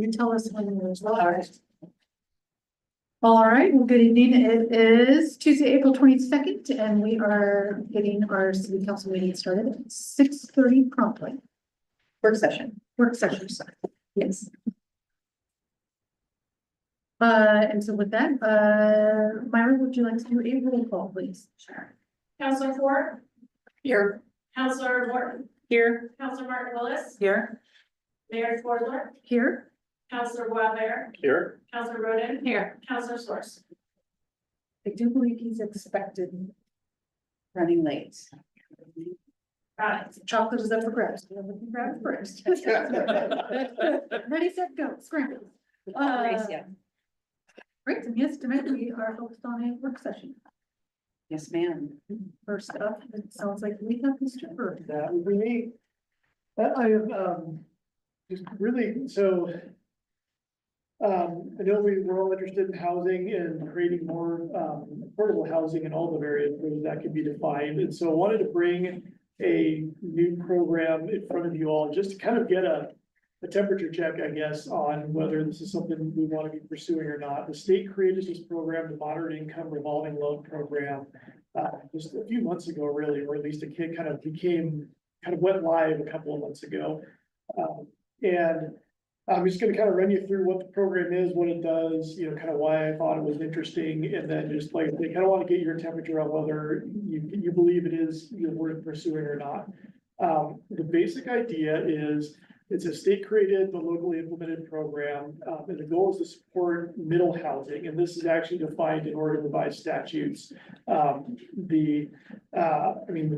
You tell us when there's. All right, well, good evening. It is Tuesday, April 22nd, and we are getting our city council meeting started at 6:30 promptly. Work session, sorry. Yes. And so with that, Myra, would you like to do a roll call, please? Sure. Counselor Ford? Here. Counselor Morton? Here. Counselor Martin Willis? Here. Mayor Fordler? Here. Counselor Boisvert? Here. Counselor Roden? Here. Counselor Source? I do believe he's expected. Running late. Got it. Chocolate is up for grabs. Grab it first. Ready, set, go, scramble. Yeah. Great, and yes, tonight we are focused on a work session. Yes, ma'am. First up, it sounds like we have Mr. Bird. That would be me. I have, just really, so. I know we were all interested in housing and creating more, affordable housing in all the various ways that could be defined. And so I wanted to bring a new program in front of you all, just to kind of get a temperature check, I guess, on whether this is something we want to be pursuing or not. The state created this program, the Moderate Income Revolving Loan Program, just a few months ago, really, or at least it kind of went live a couple of months ago. And I'm just gonna kind of run you through what the program is, what it does, you know, kind of why I thought it was interesting, and then just like, they kind of want to get your temperature on whether you believe it is, you know, worth pursuing or not. The basic idea is, it's a state-created but locally implemented program, and the goal is to support middle housing, and this is actually defined in Oregon revised statutes. The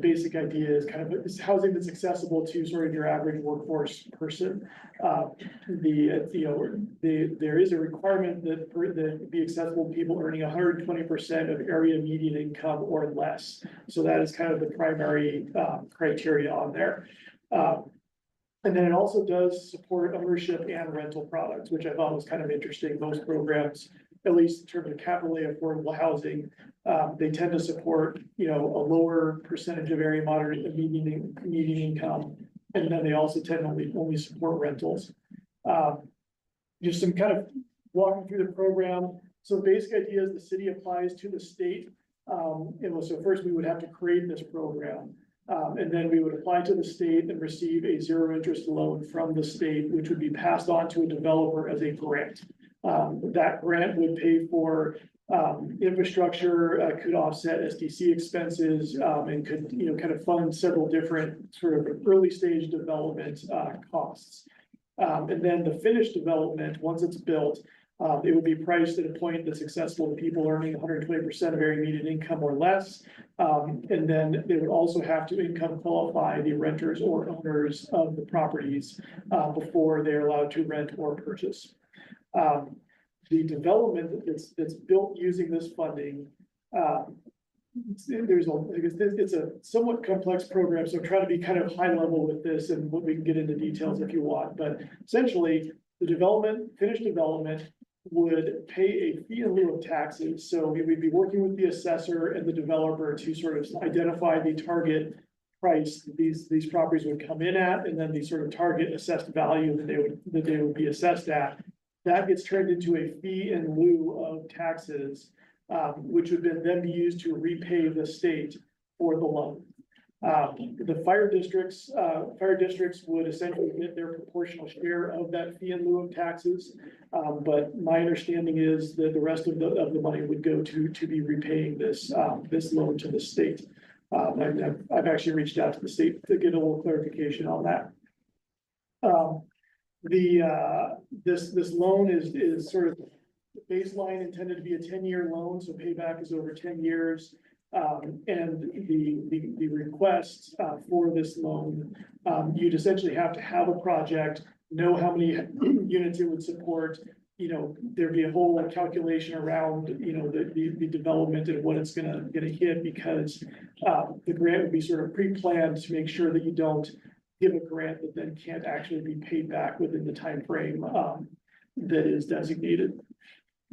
basic idea is kind of, it's housing that's accessible to sort of your average workforce person. There is a requirement that be accessible to people earning 120% of area median income or less. So that is kind of the primary criteria on there. And then it also does support ownership and rental products, which I thought was kind of interesting. Those programs, at least in terms of capitally affordable housing, they tend to support, you know, a lower percentage of area moderate and median income. And then they also tend to only support rentals. Just some kind of walking through the program. So the basic idea is the city applies to the state. So first we would have to create this program. And then we would apply to the state and receive a zero interest loan from the state, which would be passed on to a developer as a grant. That grant would pay for infrastructure, could offset SDC expenses, and could, you know, kind of fund several different sort of early stage development costs. And then the finished development, once it's built, it would be priced at a point that's accessible to people earning 120% of area median income or less. And then they would also have to income qualify the renters or owners of the properties before they're allowed to rent or purchase. The development that's built using this funding, it's a somewhat complex program, so try to be kind of high level with this, and we can get into details if you want. But essentially, the finished development would pay a fee in lieu of taxes. So we would be working with the assessor and the developer to sort of identify the target price these properties would come in at, and then the sort of target assessed value that they would be assessed at. That gets turned into a fee in lieu of taxes, which would then be used to repay the state for the loan. The fire districts would essentially get their proportional share of that fee in lieu of taxes. But my understanding is that the rest of the money would go to be repaying this loan to the state. I've actually reached out to the state to get a little clarification on that. This loan is sort of baseline intended to be a 10-year loan, so payback is over 10 years. And the request for this loan, you'd essentially have to have a project, know how many units it would support. You know, there'd be a whole calculation around, you know, the development and what it's gonna hit, because the grant would be sort of pre-planned to make sure that you don't give a grant that then can't actually be paid back within the time frame that is designated.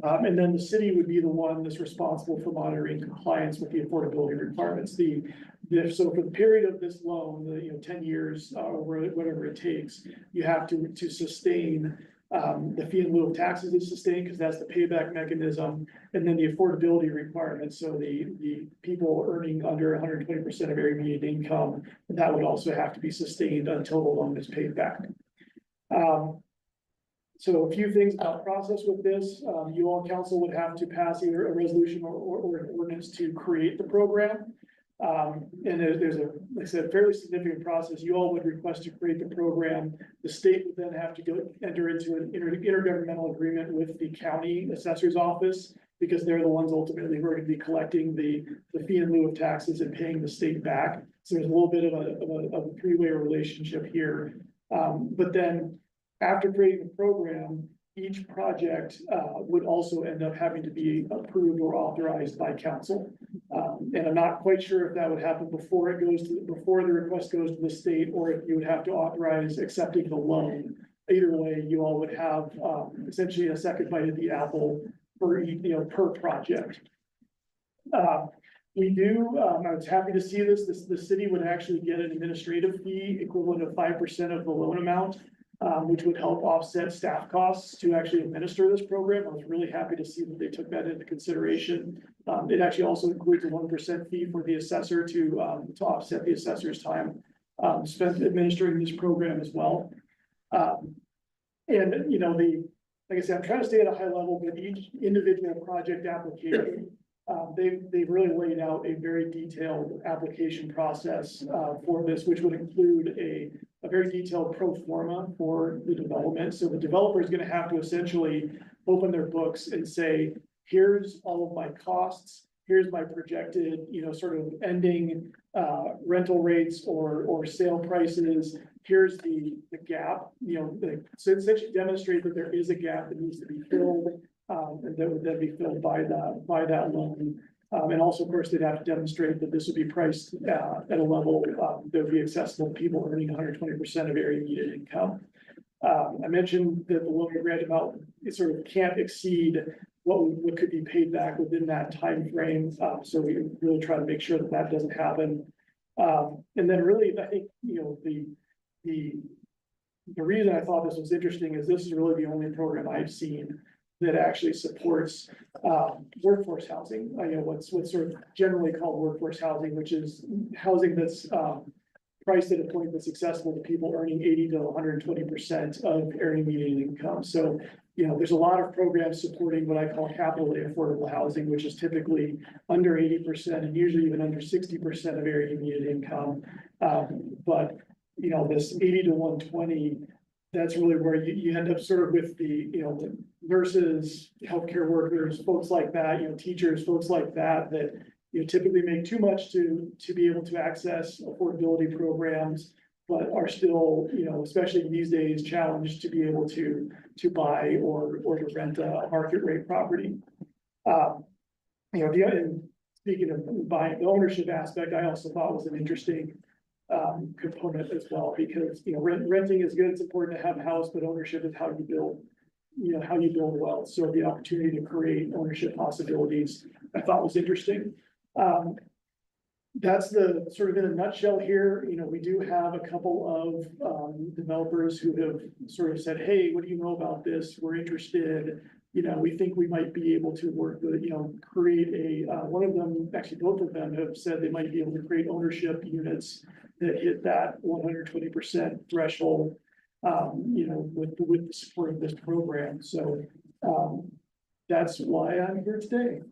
And then the city would be the one that's responsible for monitoring compliance with the affordability requirements. So for the period of this loan, 10 years or whatever it takes, you have to sustain The fee in lieu of taxes is sustained because that's the payback mechanism. And then the affordability requirements, so the people earning under 120% of area median income, that would also have to be sustained until the loan is paid back. So a few things about process with this, you all council would have to pass either a resolution or an ordinance to create the program. And there's a, like I said, fairly significant process. You all would request to create the program. The state would then have to enter into an intergovernmental agreement with the county assessor's office, because they're the ones ultimately who are going to be collecting the fee in lieu of taxes and paying the state back. So there's a little bit of a three-way relationship here. But then after creating the program, each project would also end up having to be approved or authorized by council. And I'm not quite sure if that would happen before before the request goes to the state, or if you would have to authorize accepting the loan. Either way, you all would have essentially a second bite at the apple for per project. We do, I was happy to see this. The city would actually get an administrative fee equivalent of 5% of the loan amount, which would help offset staff costs to actually administer this program. I was really happy to see that they took that into consideration. It actually also includes a 1% fee for the assessor to offset the assessor's time spent administering this program as well. And like I said, I'm trying to stay at a high level, but each individual project application, they've really laid out a very detailed application process for this, which would include a very detailed pro forma for the development. So the developer is going to have to essentially open their books and say, here's all of my costs, here's my projected, sort of ending rental rates or sale prices. Here's the gap, so essentially demonstrate that there is a gap that needs to be filled, and that would then be filled by that loan. And also, of course, they'd have to demonstrate that this would be priced at a level that would be accessible to people earning 120% of area median income. I mentioned that the loan grant amount, it sort of can't exceed what could be paid back within that time frame. So we really try to make sure that that doesn't happen. And then really, I think, the reason I thought this was interesting is this is really the only program I've seen that actually supports workforce housing. What's sort of generally called workforce housing, which is housing that's priced at a point that's accessible to people earning 80 to 120% of area median income. So, there's a lot of programs supporting what I call capital A affordable housing, which is typically under 80% and usually even under 60% of area median income. But this 80 to 120, that's really where you end up sort of with the, the nurses, healthcare workers, folks like that, teachers, folks like that, typically make too much to be able to access affordability programs, but are still, especially these days, challenged to be able to buy or to rent a market rate property. And speaking of buying, the ownership aspect, I also thought was an interesting component as well, because renting is good, it's important to have a house, but ownership is how you build wealth. So the opportunity to create ownership possibilities I thought was interesting. That's the sort of in a nutshell here. We do have a couple of developers who have sort of said, hey, what do you know about this? We're interested. We think we might be able to work with, create one of them, actually both of them have said they might be able to create ownership units that hit that 120% threshold, with the support of this program. So that's why I'm here today.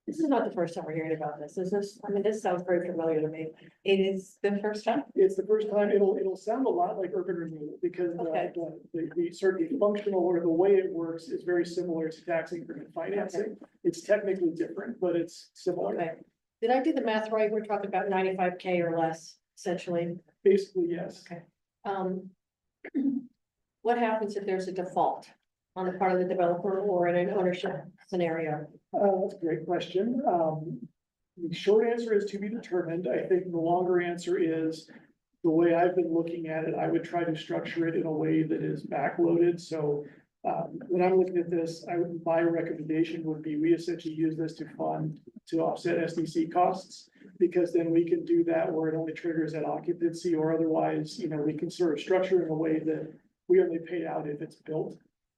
This is not the first time we're hearing about this. This sounds very familiar to me. It is the first time? It's the first time. It'll sound a lot like urban renewal, because the sort of functional or the way it works is very similar to tax increment financing. Okay. It's technically different, but it's similar. Okay. Did I do the math right? We're talking about 95K or less, essentially. Basically, yes. Okay. What happens if there's a default on the part of the developer or in an ownership scenario? That's a great question. The short answer is to be determined. I think the longer answer is, the way I've been looking at it, I would try to structure it in a way that is backloaded. So when I'm looking at this, my recommendation would be we essentially use this to offset SDC costs, because then we can do that where it only triggers at occupancy, or otherwise, we can sort of structure in a way that we only pay out if it's built.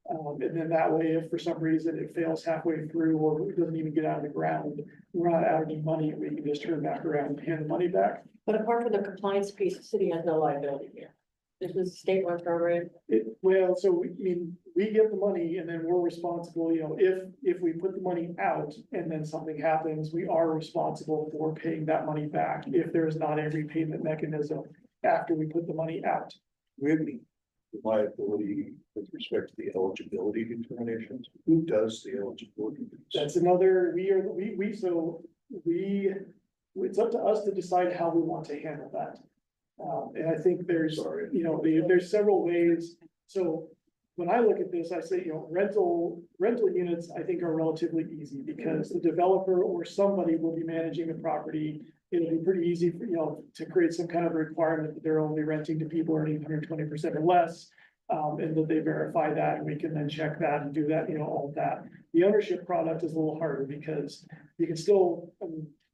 And then that way, if for some reason it fails halfway through or it doesn't even get out of the ground, we're not out any money, we can just turn back around and hand the money back. But apart from the compliance piece, the city has no liability here. This is a statewide program. Well, so we get the money and then we're responsible, if we put the money out and then something happens, we are responsible for paying that money back if there's not a repayment mechanism after we put the money out. We have any liability with respect to the eligibility determinations? Who does the eligibility? That's another, it's up to us to decide how we want to handle that. And I think there's, Sorry. there's several ways. So when I look at this, I say, rental units, I think are relatively easy because the developer or somebody will be managing the property. It'll be pretty easy for, to create some kind of requirement that they're only renting to people earning 120% or less. And that they verify that and we can then check that and do that, all of that. The ownership product is a little harder because you can still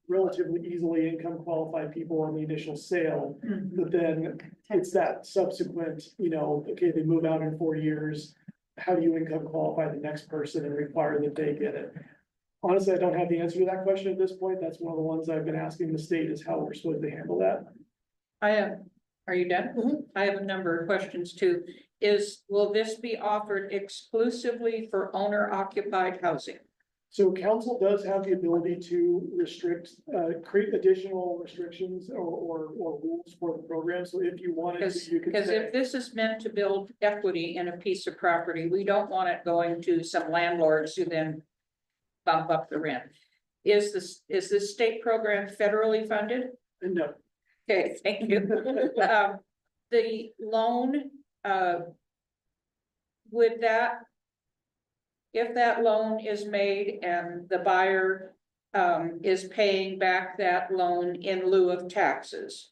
relatively easily income qualify people on the initial sale. But then it's that subsequent, okay, they move out in 4 years. How do you income qualify the next person and require that they get it? Honestly, I don't have the answer to that question at this point. That's one of the ones I've been asking the state is how we're supposed to handle that. Are you done? I have a number of questions too. Will this be offered exclusively for owner occupied housing? So council does have the ability to restrict, create additional restrictions or rules for the program. So if you wanted to, you could Because say. if this is meant to build equity in a piece of property, we don't want it going to some landlords who then bump up the rent. Is this state program federally funded? No, Okay, thank you. The loan, would that, if that loan is made and the buyer is paying back that loan in lieu of taxes,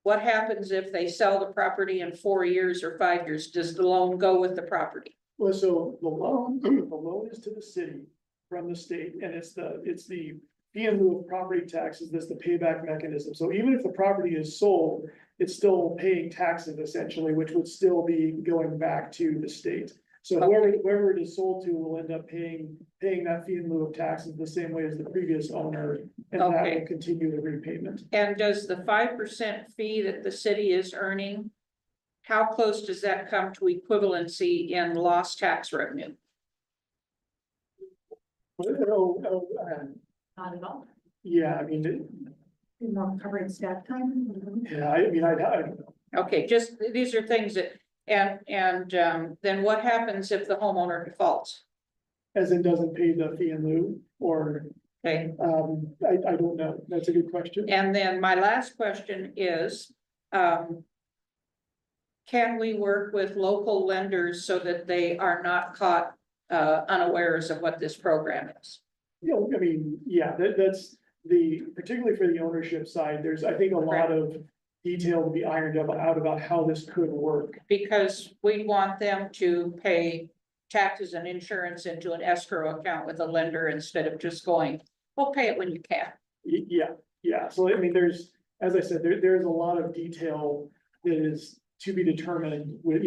what happens if they sell the property in 4 years or 5 years? Does the loan go with the property? well, so the loan is to the city from the state and it's the fee in lieu of property taxes, that's the payback mechanism. So even if the property is sold, it's still paying taxes essentially, which would still be going back to the state. So whoever it is sold to will end up paying that fee in lieu of taxes the same way as the previous owner. And that Okay. will continue the repayment. And does the 5% fee that the city is earning, how close does that come to equivalency in lost tax revenue? Not at all. Yeah, I mean, More covering staff time. yeah, I don't know. Okay, just, these are things that, then what happens if the homeowner defaults? As in doesn't pay the fee in lieu or, Okay, I don't know. That's a good question. and then my last question is, can we work with local lenders so that they are not caught unawares of what this program is? I mean, yeah, that's particularly for the ownership side, there's, I think, a lot of detail to be ironed out about how this could work. Because we want them to pay taxes and insurance into an escrow account with a lender instead of just going, well, pay it when you can. Yeah, so I mean, there's, as I said, there's a lot of detail that is to be determined with,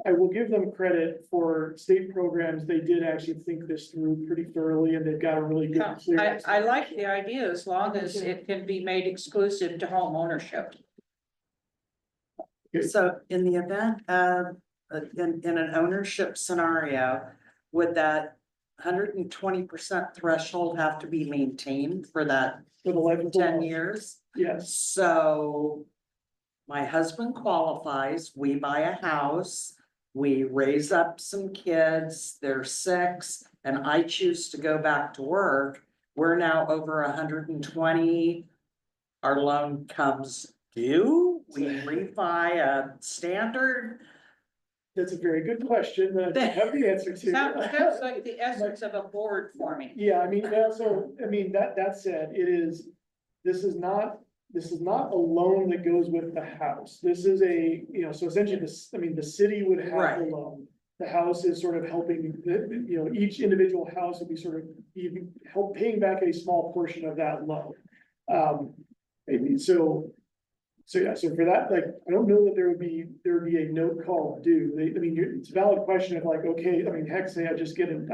I will give them credit for state programs. They did actually think this through pretty thoroughly and they've got a really good. clear I like the idea as long as it can be made exclusive to home ownership. So in the event of, in an ownership scenario, would that 120% threshold have to be maintained for that For the life of the 10 law. years? Yes, So my husband qualifies, we buy a house, we raise up some kids, they're 6, and I choose to go back to work. We're now over 120. Our loan comes due, we refi a standard. that's a very good question that I don't have the answer to. Sounds like the essence of a board forming. Yeah, I mean, that said, this is not a loan that goes with the house. This is so essentially the city would have the Right. loan. The house is sort of helping, each individual house would be sort of even paying back a small portion of that loan. So So yeah, so for that, like, I don't know that there would be a note call due. I mean, it's a valid question of like, okay, I mean, heck, say I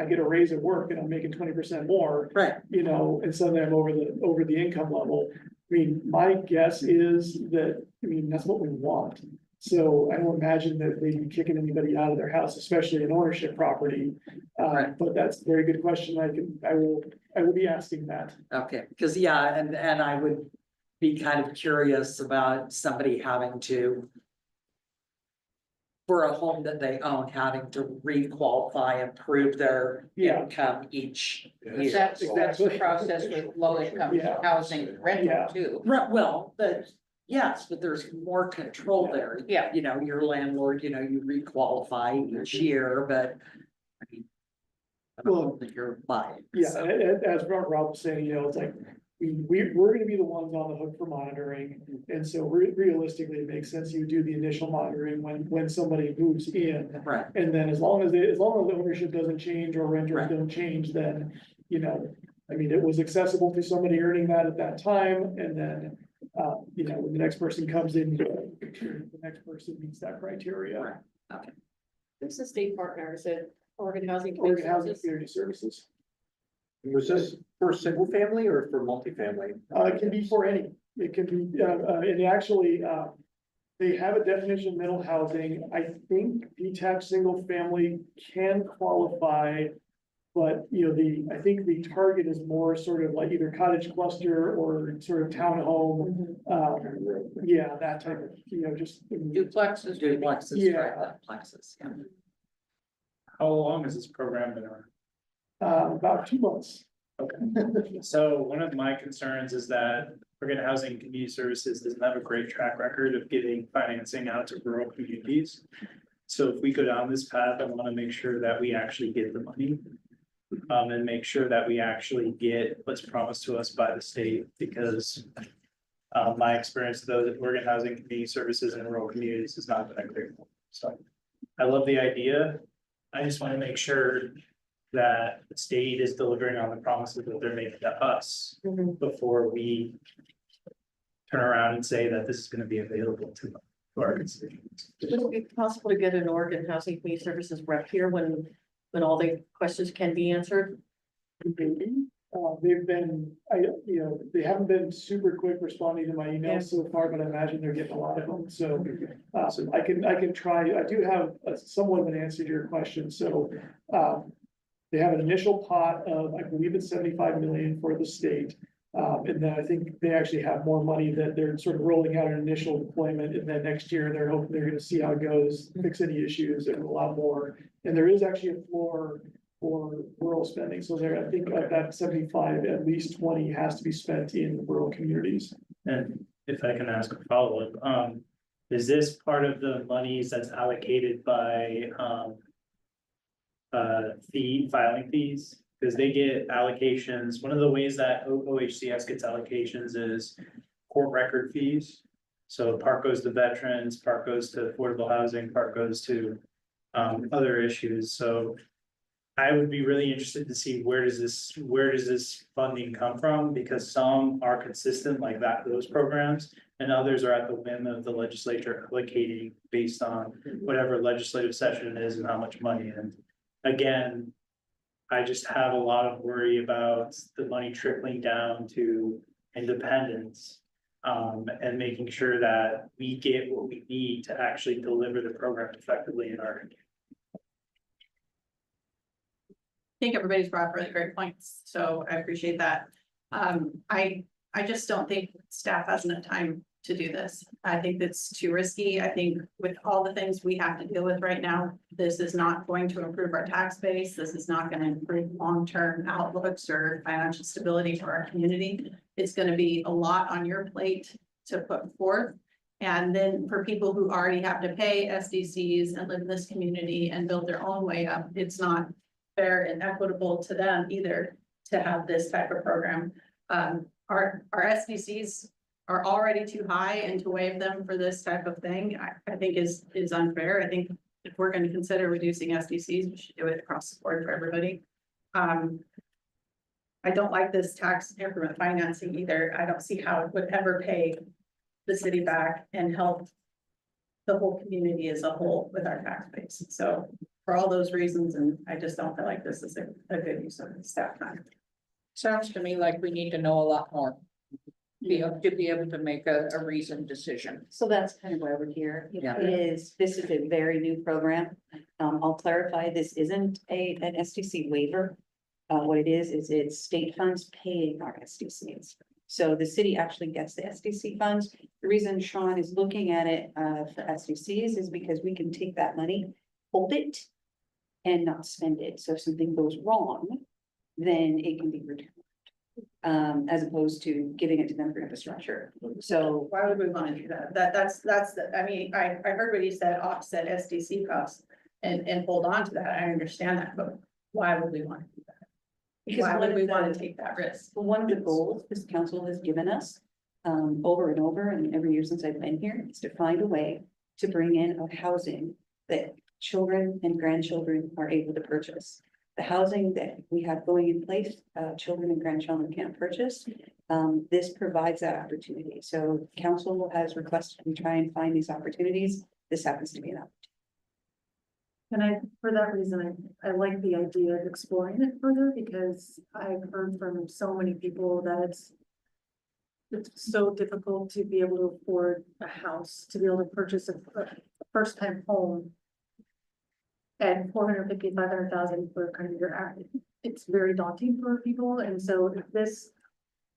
get a raise at work and I'm making 20% more, Right, you know, and suddenly I'm over the income level. I mean, my guess is that, I mean, that's what we want. So I don't imagine that they'd be kicking anybody out of their house, especially an ownership property. Right. But that's a very good question. I will be asking that. okay, because yeah, and I would be kind of curious about somebody having to. For a home that they own, having to re-qualify and prove their Yeah. income each Yeah, year. That's the Exactly. process with low income Yeah. housing Yeah. rental too. Right, well, but yes, but there's more control there. Yeah. You know, your landlord, you know, you re-qualify each year, but. I mean. I don't know that you're buying. Yeah, so. as Rob was saying, you know, it's like, we're gonna be the ones on the hook for monitoring. And so realistically, it makes sense you do the initial monitoring when somebody moves in. Right, And then as long as the ownership doesn't change or renters Right. don't change, then, you know, I mean, it was accessible to somebody earning that at that time, and then, you know, when the next person comes in, the next person meets that criteria. Who's the state partner? Is it Oregon Housing? Oregon Housing Services? Community Services, Was this for single family or for multifamily? it can be for any, it can be, and actually, they have a definition of mental housing. I think detached single family can qualify. But, you know, I think the target is more sort of like either cottage cluster or sort of townhome. Yeah, that type of, you know, just. Duplexes. duplexes, Yeah. right, duplexes, yeah. How long has this program been around? About 2 months. So one of my concerns is that Oregon Housing and Community Services doesn't have a great track record of getting financing out to rural communities. So if we go down this path, I want to make sure that we actually get the money. And make sure that we actually get what's promised to us by the state, because my experience though, that Oregon Housing and Community Services in rural communities has not been a great one. So I love the idea. I just want to make sure that the state is delivering on the promises that they're making to us before we turn around and say that this is going to be available to our constituents. Would it be possible to get an Oregon Housing Community Services rep here when all the questions can be answered? They've been, you know, they haven't been super quick responding to my emails so far, but I imagine they're getting a lot of them, so. I can try, I do have somewhat of an answer to your question, so, they have an initial pot of, I believe it's 75 million for the state. And then I think they actually have more money that they're sort of rolling out an initial deployment, and then next year they're hoping they're gonna see how it goes, fix any issues and a lot more. And there is actually a floor for rural spending, so there, I think of that 75, at least 20 has to be spent in rural communities. And if I can ask a follow-up, is this part of the monies that's allocated by, filing fees? Because they get allocations. One of the ways that OHCS gets allocations is court record fees. So part goes to veterans, part goes to affordable housing, part goes to other issues. So I would be really interested to see where does this funding come from? Because some are consistent like that, those programs, and others are at the whim of the legislature allocating based on whatever legislative session it is and how much money. And again, I just have a lot of worry about the money trickling down to independents. And making sure that we get what we need to actually deliver the program effectively in our community. I think everybody's brought up really great points, so I appreciate that. I just don't think staff has enough time to do this. I think that's too risky. I think with all the things we have to deal with right now, this is not going to improve our tax base. This is not going to improve long-term outlooks or financial stability for our community. It's going to be a lot on your plate to put forth. And then for people who already have to pay SDCs and live in this community and build their own way up, it's not fair and equitable to them either to have this type of program. Our SDCs are already too high, and to waive them for this type of thing, I think is unfair. I think if we're going to consider reducing SDCs, we should do it across the board for everybody. I don't like this tax increment financing either. I don't see how it would ever pay the city back and help the whole community as a whole with our tax base. So for all those reasons, and I just don't feel like this is a good use of staff time. Sounds to me like we need to know a lot more. To be able to make a reasoned decision. So that's kind of why we're here. Yeah. This is a very new program. I'll clarify, this isn't an SDC waiver. What it is it's state funds paying our SDCs. So the city actually gets the SDC funds. The reason Sean is looking at it for SDCs is because we can take that money, hold it, and not spend it. So if something goes wrong, then it can be returned. As opposed to giving it to them for infrastructure. So Why would we want to do that? That's I mean, I heard what he said, offset SDC costs and hold on to that. I understand that, but why would we want to do that? because Why one would we of want the, to take that risk? one of the goals this council has given us, over and over, and every year since I've been here, is to find a way to bring in a housing that children and grandchildren are able to purchase. The housing that we have going in place, children and grandchildren can't purchase. This provides that opportunity. So council has requested we try and find these opportunities. This happens to be an opportunity. And for that reason, I like the idea of exploring it further because I've heard from so many people that it's so difficult to be able to afford a house, to be able to purchase a first-time home at 450, 500,000 for kind of your average. It's very daunting for people. And so if this,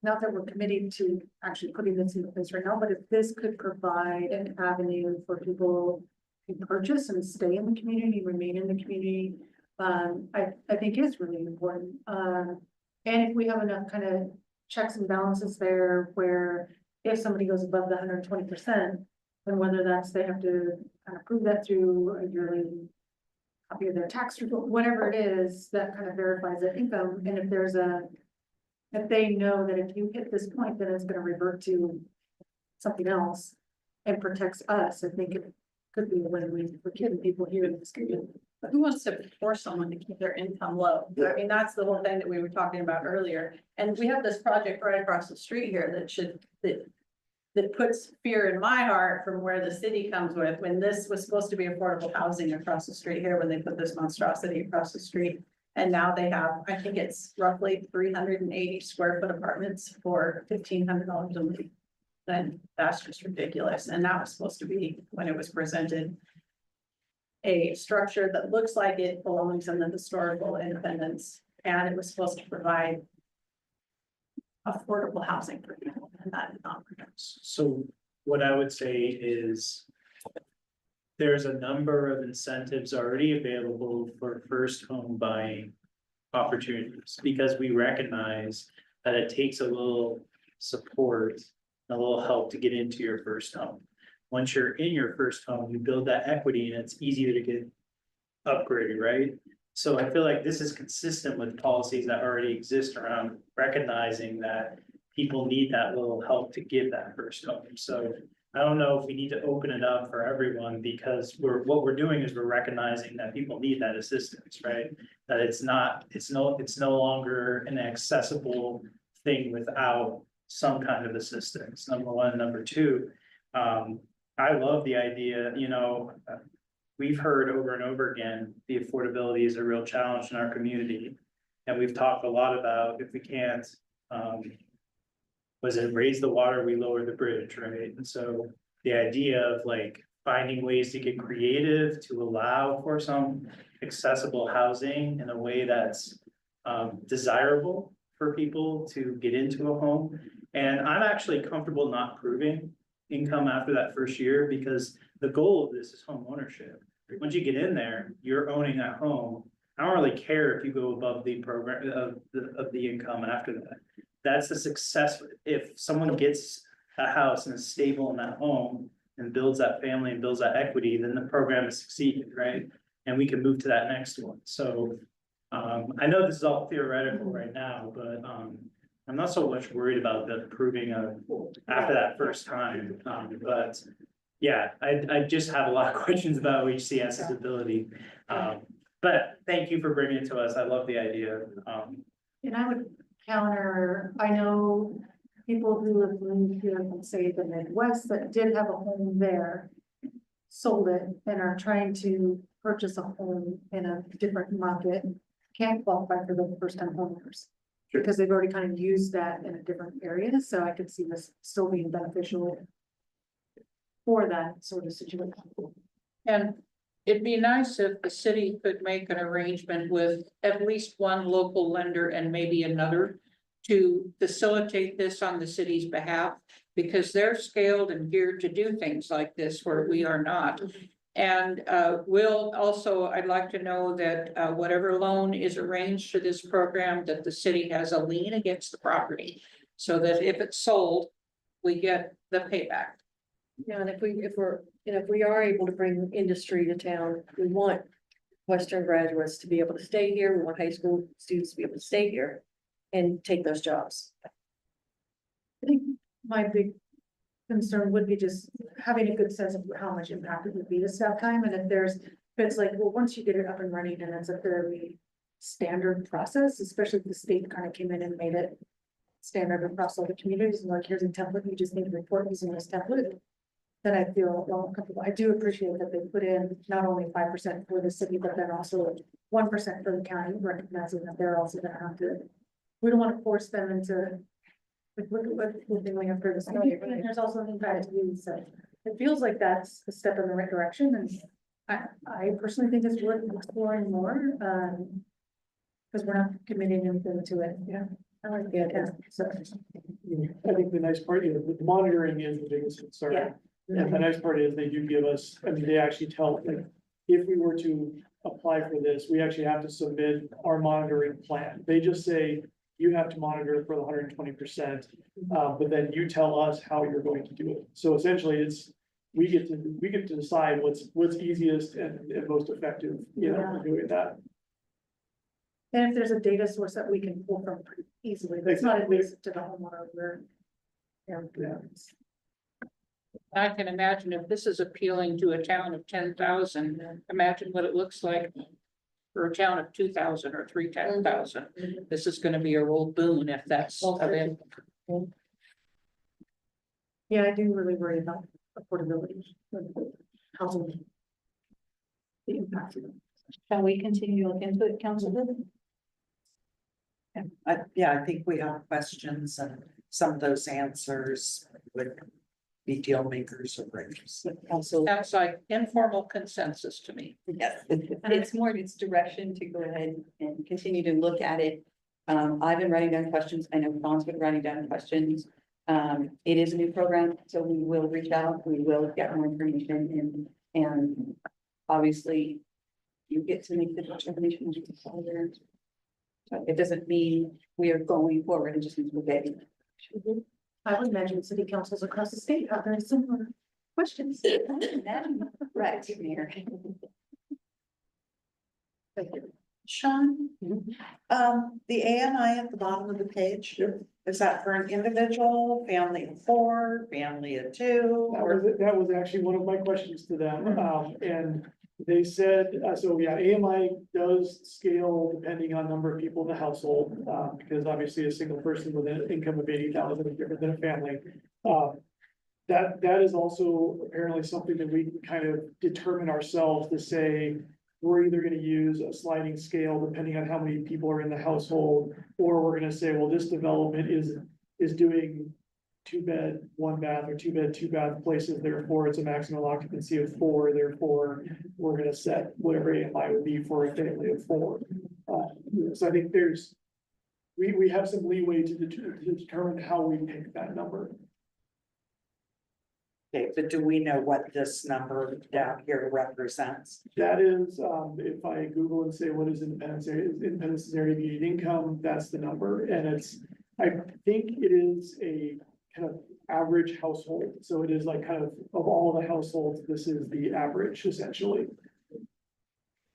not that we're committed to actually putting this into place right now, but if this could provide an avenue for people to purchase and stay in the community, remain in the community, I think is really important. And if we have enough kind of checks and balances there where if somebody goes above the 120%, then whether that's they have to kind of prove that through a yearly copy of their tax report, whatever it is that kind of verifies their income. And if there's if they know that if you hit this point, then it's gonna revert to something else and protects us, I think it could be a win-win for keeping people here in this community. But who wants to force someone to keep their income low? I mean, that's the whole thing that we were talking about earlier. And we have this project right across the street here that puts fear in my heart from where the city comes with, when this was supposed to be affordable housing across the street here, when they put this monstrosity across the street. And now they have, I think it's roughly 380 square foot apartments for $1,500 a week. Then that's just ridiculous. And that was supposed to be, when it was presented, a structure that looks like it belongs in the historical Independence, and it was supposed to provide affordable housing for people, and that is not. So what I would say is there's a number of incentives already available for first home buying opportunities, because we recognize that it takes a little support, a little help to get into your first home. Once you're in your first home, you build that equity and it's easier to get upgraded, right? So I feel like this is consistent with policies that already exist around recognizing that people need that little help to give that first home. So I don't know if we need to open it up for everyone, because what we're doing is we're recognizing that people need that assistance, right? That it's no longer an accessible thing without some kind of assistance, number one. Number two, I love the idea, we've heard over and over again, the affordability is a real challenge in our community. And we've talked a lot about if we can't, raise the water, we lower the bridge, right? And so the idea of like finding ways to get creative to allow for some accessible housing in a way that's desirable for people to get into a home. And I'm actually comfortable not proving income after that first year, because the goal of this is home ownership. Once you get in there, you're owning that home. I don't really care if you go above the program of the income after that. That's a success. If someone gets a house and is stable in that home and builds that family and builds that equity, then the program has succeeded, right? And we can move to that next one. So I know this is all theoretical right now, but I'm not so much worried about the proving of after that first time. But yeah, I just have a lot of questions about OHCS's ability. But thank you for bringing it to us. I love the idea. And I would counter, I know, people who have moved here from, say, the Midwest that did have a home there, sold it and are trying to purchase a home in a different market, can't qualify for the first time homeowners. Because they've already kind of used that in a different area, so I could see this still being beneficial for that sort of situation. And it'd be nice if the city could make an arrangement with at least one local lender and maybe another to facilitate this on the city's behalf, because they're scaled and geared to do things like this where we are not. And we'll also, I'd like to know that whatever loan is arranged for this program, that the city has a lien against the property. So that if it's sold, we get the payback. Yeah, and if we are able to bring industry to town, we want Western graduates to be able to stay here. We want high school students to be able to stay here and take those jobs. I think my big concern would be just having a good sense of how much impact it would be to staff time, and if it's like, well, once you get it up and running and it's a fairly standard process, especially if the state kind of came in and made it standard across all the communities, and like, here's a template, you just need to report using this template, then I feel more comfortable. I do appreciate that they put in not only 5% for the city, but then also 1% for the county, recognizing that they're also gonna have to, we don't want to force them into, like, look at what we're doing after this. And there's also an impact to you, so it feels like that's a step in the right direction, and I personally think it's worth exploring more, because we're not committing anything to it. Yeah. I like the idea, so. I think the nice part is the monitoring is the biggest concern. Yeah. And the nice part is they do give us, I mean, they actually tell, like, if we were to apply for this, we actually have to submit our monitoring plan. They just say, you have to monitor for the 120%, but then you tell us how you're going to do it. So essentially, we get to decide what's easiest and most effective, for doing that. And if there's a data source that we can pull from pretty easily, that's not invasive to the homeowner, we're. Yeah. I can imagine if this is appealing to a town of 10,000, imagine what it looks like for a town of 2,000 or 3,000. This is gonna be a real boon if that's available. Yeah, I do really worry about affordability. Housing. The impact. Shall we continue to look into it, Councilor? Yeah, I think we have questions and some of those answers would be deal makers or breakers. Council, Sounds like informal consensus to me. yes, it's more, it's direction to go ahead and continue to look at it. I've been writing down questions. I know Don's been writing down questions. It is a new program, so we will reach out, we will get more information and obviously you get to make the determination. So it doesn't mean we are going forward, it just means we're getting. I would imagine city councils across the state have very similar questions. Right, Mayor. Thank you. Sean, the ANI at the bottom of the page, is that for an individual, family of 4, family of 2? That was actually one of my questions to them, and they said, so yeah, AMI does scale depending on number of people in the household, because obviously a single person with an income of 80,000 is different than a family. That is also apparently something that we can kind of determine ourselves to say, we're either gonna use a sliding scale depending on how many people are in the household, or we're gonna say, well, this development is doing 2-bed, 1-bath, or 2-bed, 2-bath places, therefore it's a maximum occupancy of 4, therefore we're gonna set whatever AMI would be for a family of 4. So I think we have some leeway to determine how we pick that number. Okay, but do we know what this number down here represents? That is, if I Google and say, what is independence area median income, that's the number, and I think it is a kind of average household, so it is like kind of all the households, this is the average essentially.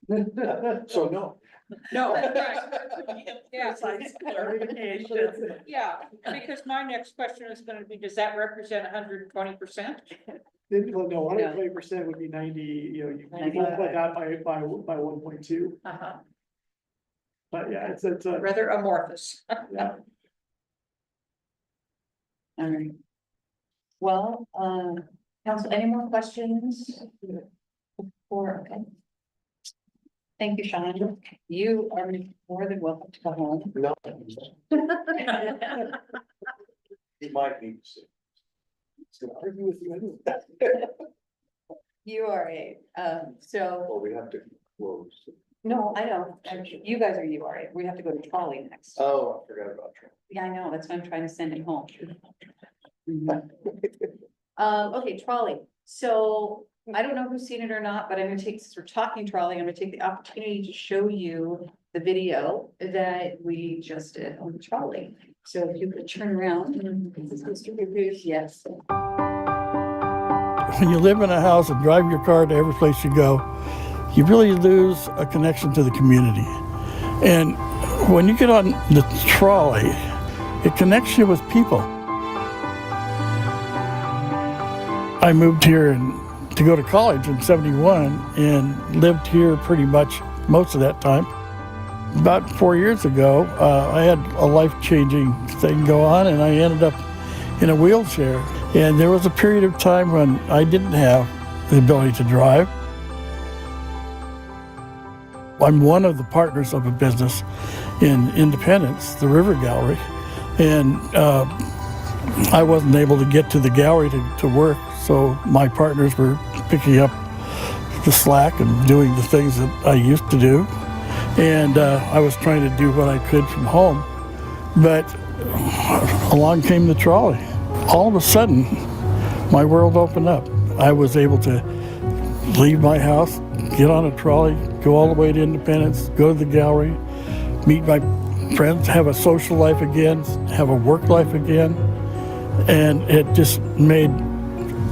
So no. No, yeah, Precise clarification. yeah, because my next question is gonna be, does that represent 120%? Well, no, 120% would be 90, you multiply that by 1.2, but yeah, it's Rather amorphous. yeah. All right. Well, council, any more questions? Okay. Thank you, Sean. You are more than welcome to go home. No. He might need to. He's gonna argue with you anyway. You are so, Well, we have to close. no, I don't. You guys are URA. We have to go to trolley next. Oh, I forgot about Trump. Yeah, I know. That's why I'm trying to send him home. Okay, trolley. So I don't know who's seen it or not, but I'm gonna take, since we're talking trolley, I'm gonna take the opportunity to show you the video that we just did on the trolley. So if you could turn around. This is Mr. Bruce, yes. When you live in a house and drive your car to every place you go, you really lose a connection to the community. And when you get on the trolley, it connects you with people. I moved here to go to college in '71 and lived here pretty much most of that time. About 4 years ago, I had a life-changing thing go on, and I ended up in a wheelchair. And there was a period of time when I didn't have the ability to drive. I'm one of the partners of a business in Independence, the River Gallery, and I wasn't able to get to the gallery to work, so my partners were picking up the slack and doing the things that I used to do. And I was trying to do what I could from home, but along came the trolley. All of a sudden, my world opened up. I was able to leave my house, get on a trolley, go all the way to Independence, go to the gallery, meet my friends, have a social life again, have a work life again. And it just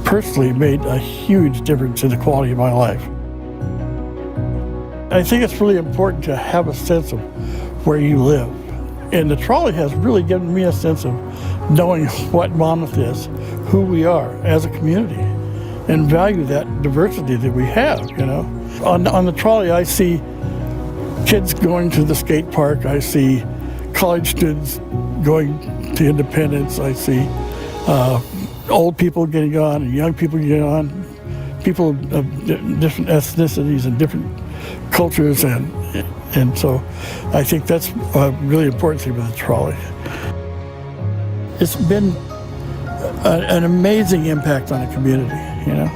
personally made a huge difference in the quality of my life. I think it's really important to have a sense of where you live. And the trolley has really given me a sense of knowing what Monmouth is, who we are as a community, and value that diversity that we have, you know. On the trolley, I see kids going to the skate park. I see college students going to Independence. I see old people getting on and young people getting on, people of different ethnicities and different cultures, and so I think that's a really important thing with the trolley. It's been an amazing impact on the community, you know.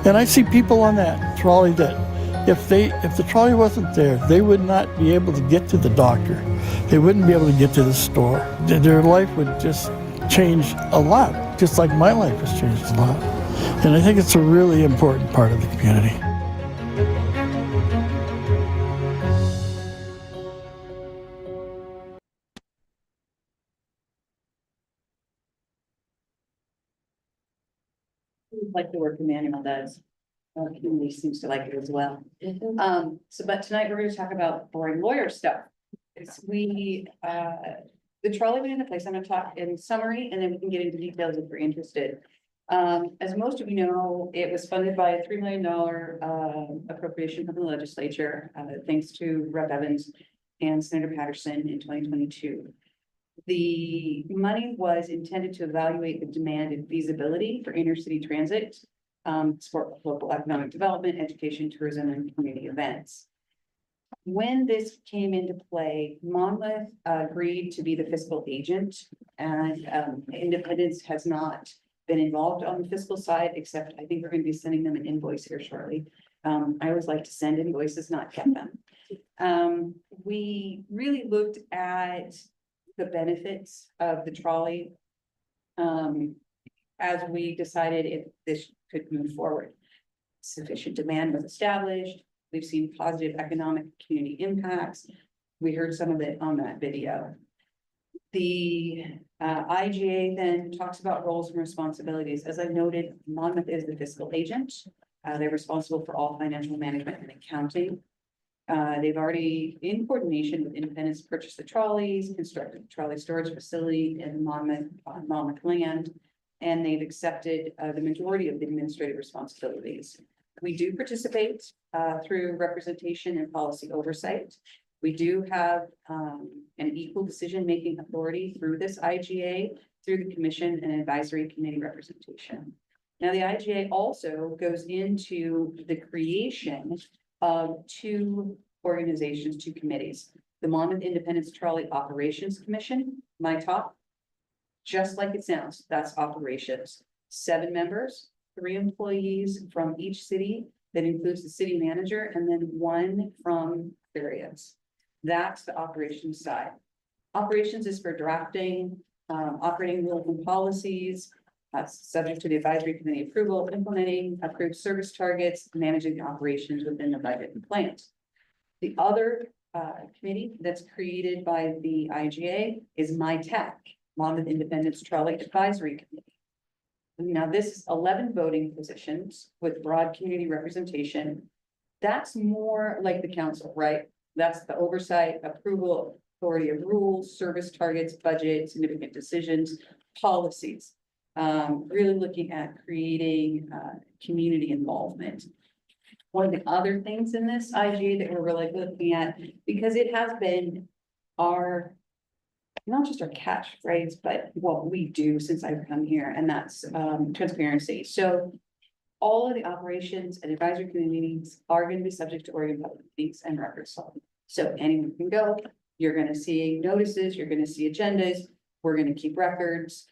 And I see people on that trolley that if the trolley wasn't there, they would not be able to get to the doctor. They wouldn't be able to get to the store. Their life would just change a lot, just like my life has changed a lot. And I think it's a really important part of the community. Like the work Emmanuel does. Community seems to like it as well. But tonight we're going to talk about boring lawyer stuff. The trolley went into place. I'm going to talk in summary, and then we can get into details if you're interested. As most of you know, it was funded by a $3 million appropriation from the legislature, thanks to Rep. Evans and Senator Patterson in 2022. The money was intended to evaluate the demand and feasibility for inner city transit, support local economic development, education, tourism, and community events. When this came into play, Monmouth agreed to be the fiscal agent, and Independence has not been involved on the fiscal side, except I think we're going to be sending them an invoice here shortly. I always like to send invoices, not get them. We really looked at the benefits of the trolley as we decided if this could move forward. Sufficient demand was established. We've seen positive economic community impacts. We heard some of it on that video. The IGA then talks about roles and responsibilities. As I noted, Monmouth is the fiscal agent. They're responsible for all financial management and accounting. They've already, in coordination with Independence, purchased the trolleys, constructed the trolley storage facility in Monmouth land, and they've accepted the majority of the administrative responsibilities. We do participate through representation and policy oversight. We do have an equal decision-making authority through this IGA through the commission and advisory committee representation. Now, the IGA also goes into the creation of two organizations, two committees. The Monmouth Independence Trolley Operations Commission, my top. Just like it sounds, that's operations. 7 members, 3 employees from each city. That includes the city manager and then 1 from various. That's the operations side. Operations is for drafting, operating rules and policies, subject to the advisory committee approval, implementing approved service targets, managing the operations within the budget and plans. The other committee that's created by the IGA is MyTech, Monmouth Independence Trolley Advisory Committee. Now, this is 11 voting positions with broad community representation. That's more like the council, right? That's the oversight, approval, authority of rules, service targets, budget, significant decisions, policies. Really looking at creating community involvement. One of the other things in this IGA that we're really looking at, because it has been our, not just our catchphrase, but what we do since I've come here, and that's transparency. So all of the operations and advisory committees are going to be subject to Oregon Public Meetings and Records Law. So anyone can go, you're going to see notices, you're going to see agendas, we're going to keep records.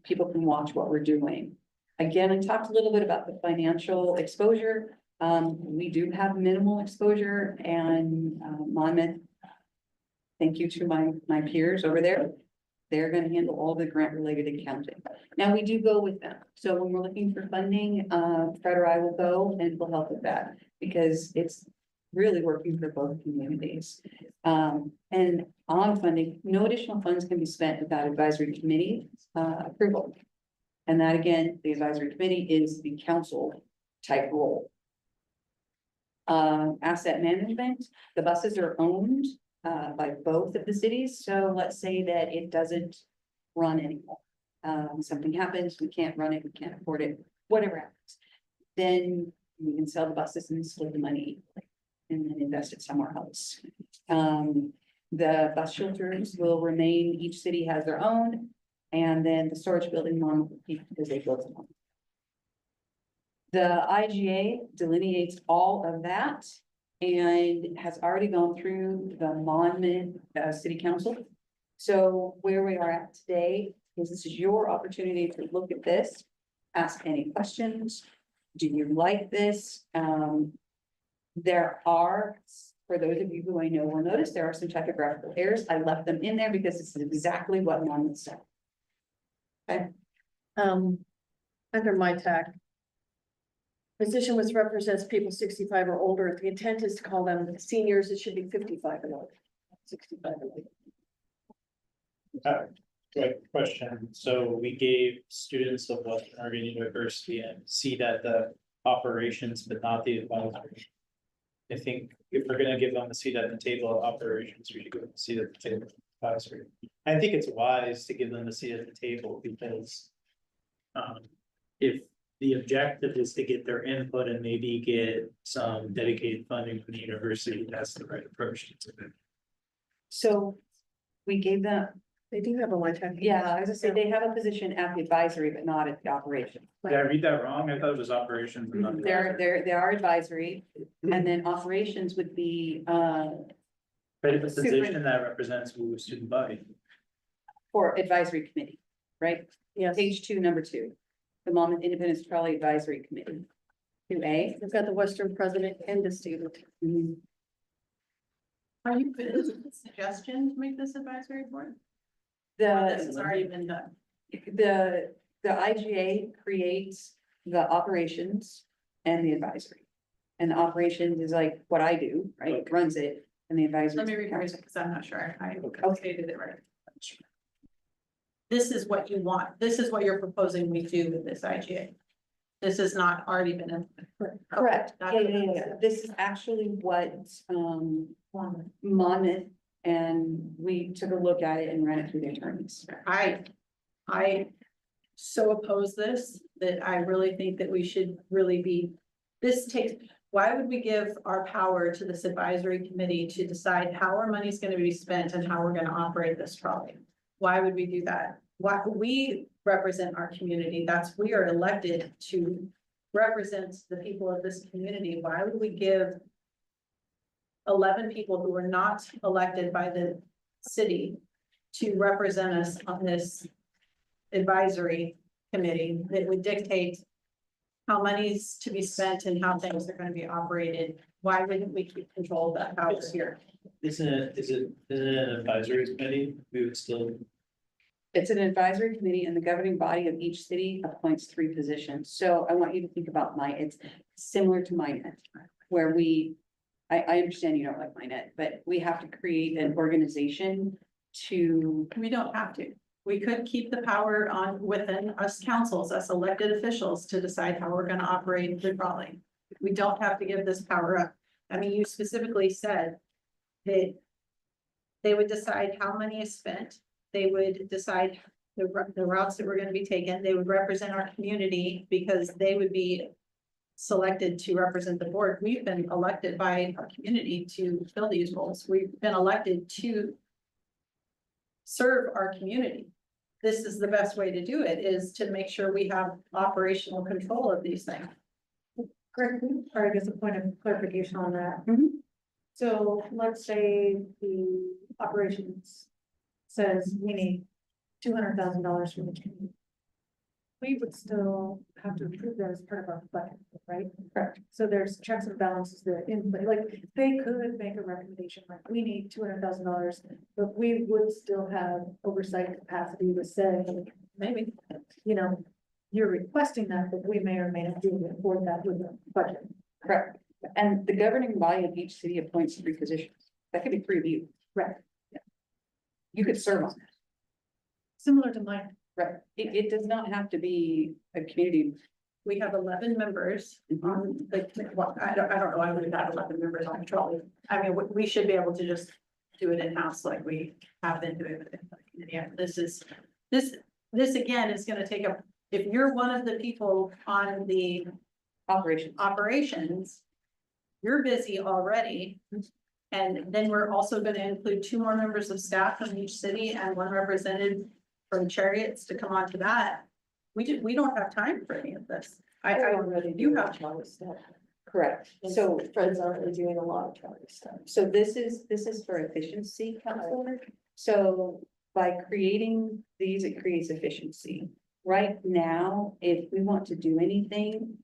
People can watch what we're doing. Again, I talked a little bit about the financial exposure. We do have minimal exposure, and Monmouth, thank you to my peers over there. They're gonna handle all the grant related accounting. Now, we do go with them. So when we're looking for funding, Fred or I will go and we'll help with that because it's really working for both communities. And on funding, no additional funds can be spent without advisory committee approval. And that again, the advisory committee is the council type role. Asset management, the buses are owned by both of the cities. So let's say that it doesn't run anymore. Something happens, we can't run it, we can't afford it, whatever happens. Then we can sell the buses and split the money and then invest it somewhere else. The bus shelters will remain, each city has their own, and then the storage building on because they built them. The IGA delineates all of that and has already gone through the Monmouth City Council. So where we are at today is this is your opportunity to look at this, ask any questions. Do you like this? There are, for those of you who I know will notice, there are some typographical errors. I left them in there because this is exactly what Monmouth said. Okay. Under my tech. Position which represents people 65 or older. The intent is to call them seniors. It should be 55 and older. 65 and older. Good question. So we gave students of Western Oregon University and seat at the operations, but not the advisory. I think if we're gonna give them a seat at the table of operations, we should give them a seat at the table of advisory. I think it's wise to give them a seat at the table because if the objective is to get their input and maybe get some dedicated funding from the university, that's the right approach to it. So we gave them, They do have a one time. yeah, I was gonna say they have a position at the advisory, but not at the operation. Did I read that wrong? I thought it was operations. and not advisory. They are advisory, and then operations would be But it's a position that represents the student body. for advisory committee, right? Yes, Page 2, number 2, the Monmouth Independence Trolley Advisory Committee. 2A. we've got the Western president and the student. Are you, is it a suggestion to make this advisory board? Or this has already been done. The IGA creates the operations and the advisory. And the operations is like what I do, right? Okay. Runs it, and the advisory. Let me rephrase it because I'm not sure I Okay. stated it right. This is what you want. This is what you're proposing we do with this IGA. This has not already been. Correct. Okay, Yeah. This is actually what Monmouth, and we took a look at it and ran it through the attorneys. I so oppose this, that I really think that we should really be, why would we give our power to this advisory committee to decide how our money's gonna be spent and how we're gonna operate this trolley? Why would we do that? why we represent our community, we are elected to represent the people of this community. Why would we give 11 people who are not elected by the city to represent us on this advisory committee that would dictate how money's to be spent and how things are gonna be operated? Why wouldn't we keep control of that power here? Isn't it an advisory committee? We would still, It's an advisory committee and the governing body of each city appoints 3 positions. So I want you to think about it's similar to Minnet, where I understand you don't like Minnet, but we have to create an organization to, We don't have to. We could keep the power on within us councils, us elected officials, to decide how we're gonna operate the Raleigh. We don't have to give this power up. I mean, you specifically said that they would decide how money is spent. They would decide the routes that were gonna be taken. They would represent our community because they would be selected to represent the board. We've been elected by our community to fill these roles. We've been elected to serve our community. This is the best way to do it, is to make sure we have operational control of these things. Greg, or I guess a point of clarification on that. Mhm. So let's say the operations says we need $200,000 from the community. We would still have to approve that as part of our budget, right? Correct. So there's checks and balances there in, like, they could make a recommendation, like, we need $200,000, but we would still have oversight capacity to say, maybe, you know, you're requesting that, but we may or may not be able to afford that with the budget. correct. And the governing body of each city appoints 3 positions. That could be 3 of you. Right. You could serve on that. Similar to mine. Right. It does not have to be a community. We have 11 members on the, well, I don't know, I would have had 11 members on control. I mean, we should be able to just do it in-house like we have been doing with the committee. Yeah, this again is gonna take up, if you're one of the people on the operations, you're busy already. And then we're also gonna include 2 more members of staff from each city and 1 representative from Chariots to come on to that. We don't have time for any of this. I already you do have, Charlie stuff. Correct. So, Fred's already doing a lot of Charlie stuff. so this is for efficiency, Counselor. So by creating these, it creates efficiency. Right now, if we want to do anything,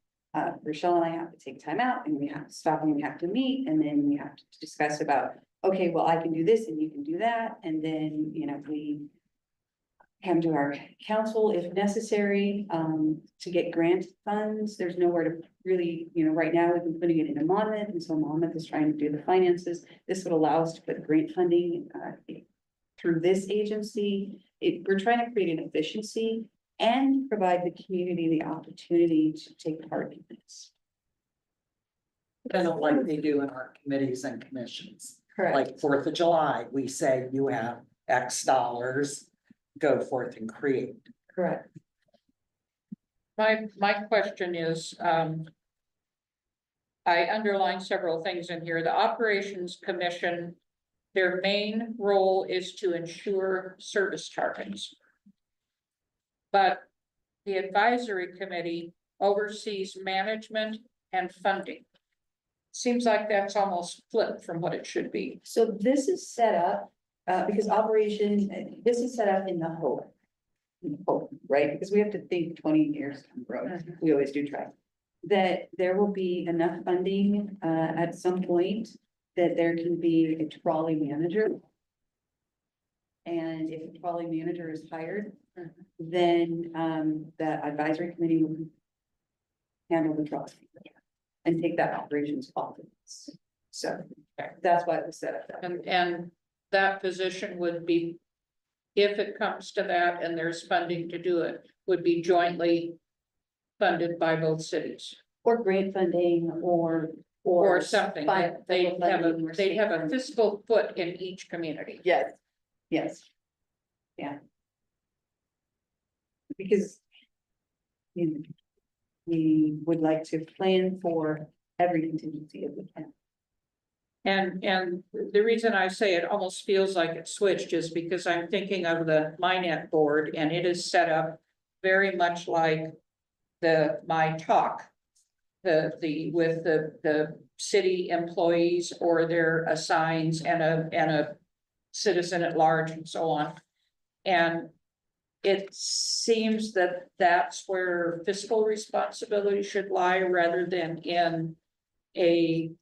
Rochelle and I have to take time out and we have to stop and we have to meet and then we have to discuss about, okay, well, I can do this and you can do that. And then, we come to our council if necessary, to get grant funds. There's nowhere to really, right now we've been putting it into Monmouth, and so Monmouth is trying to do the finances. This would allow us to put grant funding through this agency. We're trying to create an efficiency and provide the community the opportunity to take part in this. Kind of like they do in our committees and commissions. Correct. Like 4th of July, we say you have X dollars, go forth and create. Correct. My question is, I underlined several things in here. The Operations Commission, their main role is to ensure service targets. But the Advisory Committee oversees management and funding. Seems like that's almost flipped from what it should be. So this is set up, because this is set up in the hope. Right, because we have to think 20 years down the road. We always do try. That there will be enough funding, at some point that there can be a trolley manager. And if a trolley manager is hired, then, the advisory committee will handle the trolley and take that operations off of this. So that's why it was set up that way. And that position would be, if it comes to that and there's funding to do it, would be jointly funded by both cities. Or grant funding or Something. Federal They funding or have state a funding. fiscal foot in each community. Yes, yes. Yeah. Because we would like to plan for every contingency if we can. And the reason I say it almost feels like it switched is because I'm thinking of the Minnet board and it is set up very much like my talk. With the city employees or their assigns and a citizen at large and so on. And it seems that that's where fiscal responsibility should lie rather than in an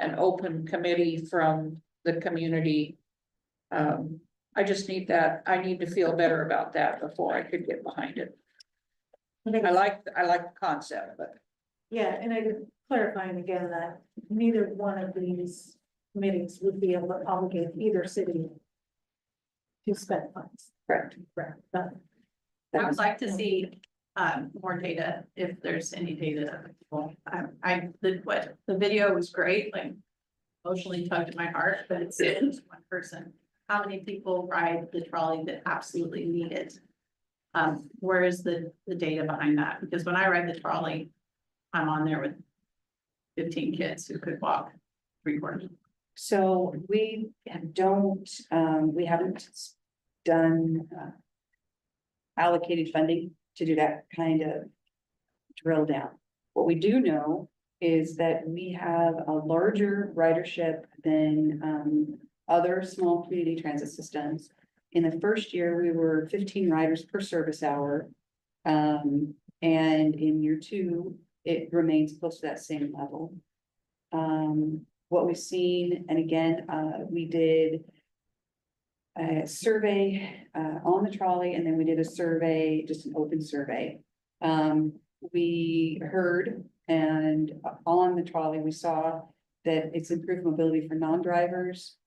open committee from the community. I just need that, I need to feel better about that before I could get behind it. I like the concept, but. Yeah, and I clarifying again that neither one of these committees would be able to obligate either city to spend funds. Correct. Correct. I would like to see more data, if there's any data. The video was great, like emotionally tugged at my heart, but it's just one person. How many people ride the trolley that absolutely need it? Where is the data behind that? Because when I ride the trolley, I'm on there with 15 kids who could walk 3/4. So we we haven't done allocated funding to do that kind of drill down. What we do know is that we have a larger ridership than other small community transit systems. In the first year, we were 15 riders per service hour. And in year 2, it remains close to that same level. What we've seen, and again, we did a survey on the trolley, and then we did a survey, just an open survey. We heard, and on the trolley, we saw that it's improved mobility for non-drivers,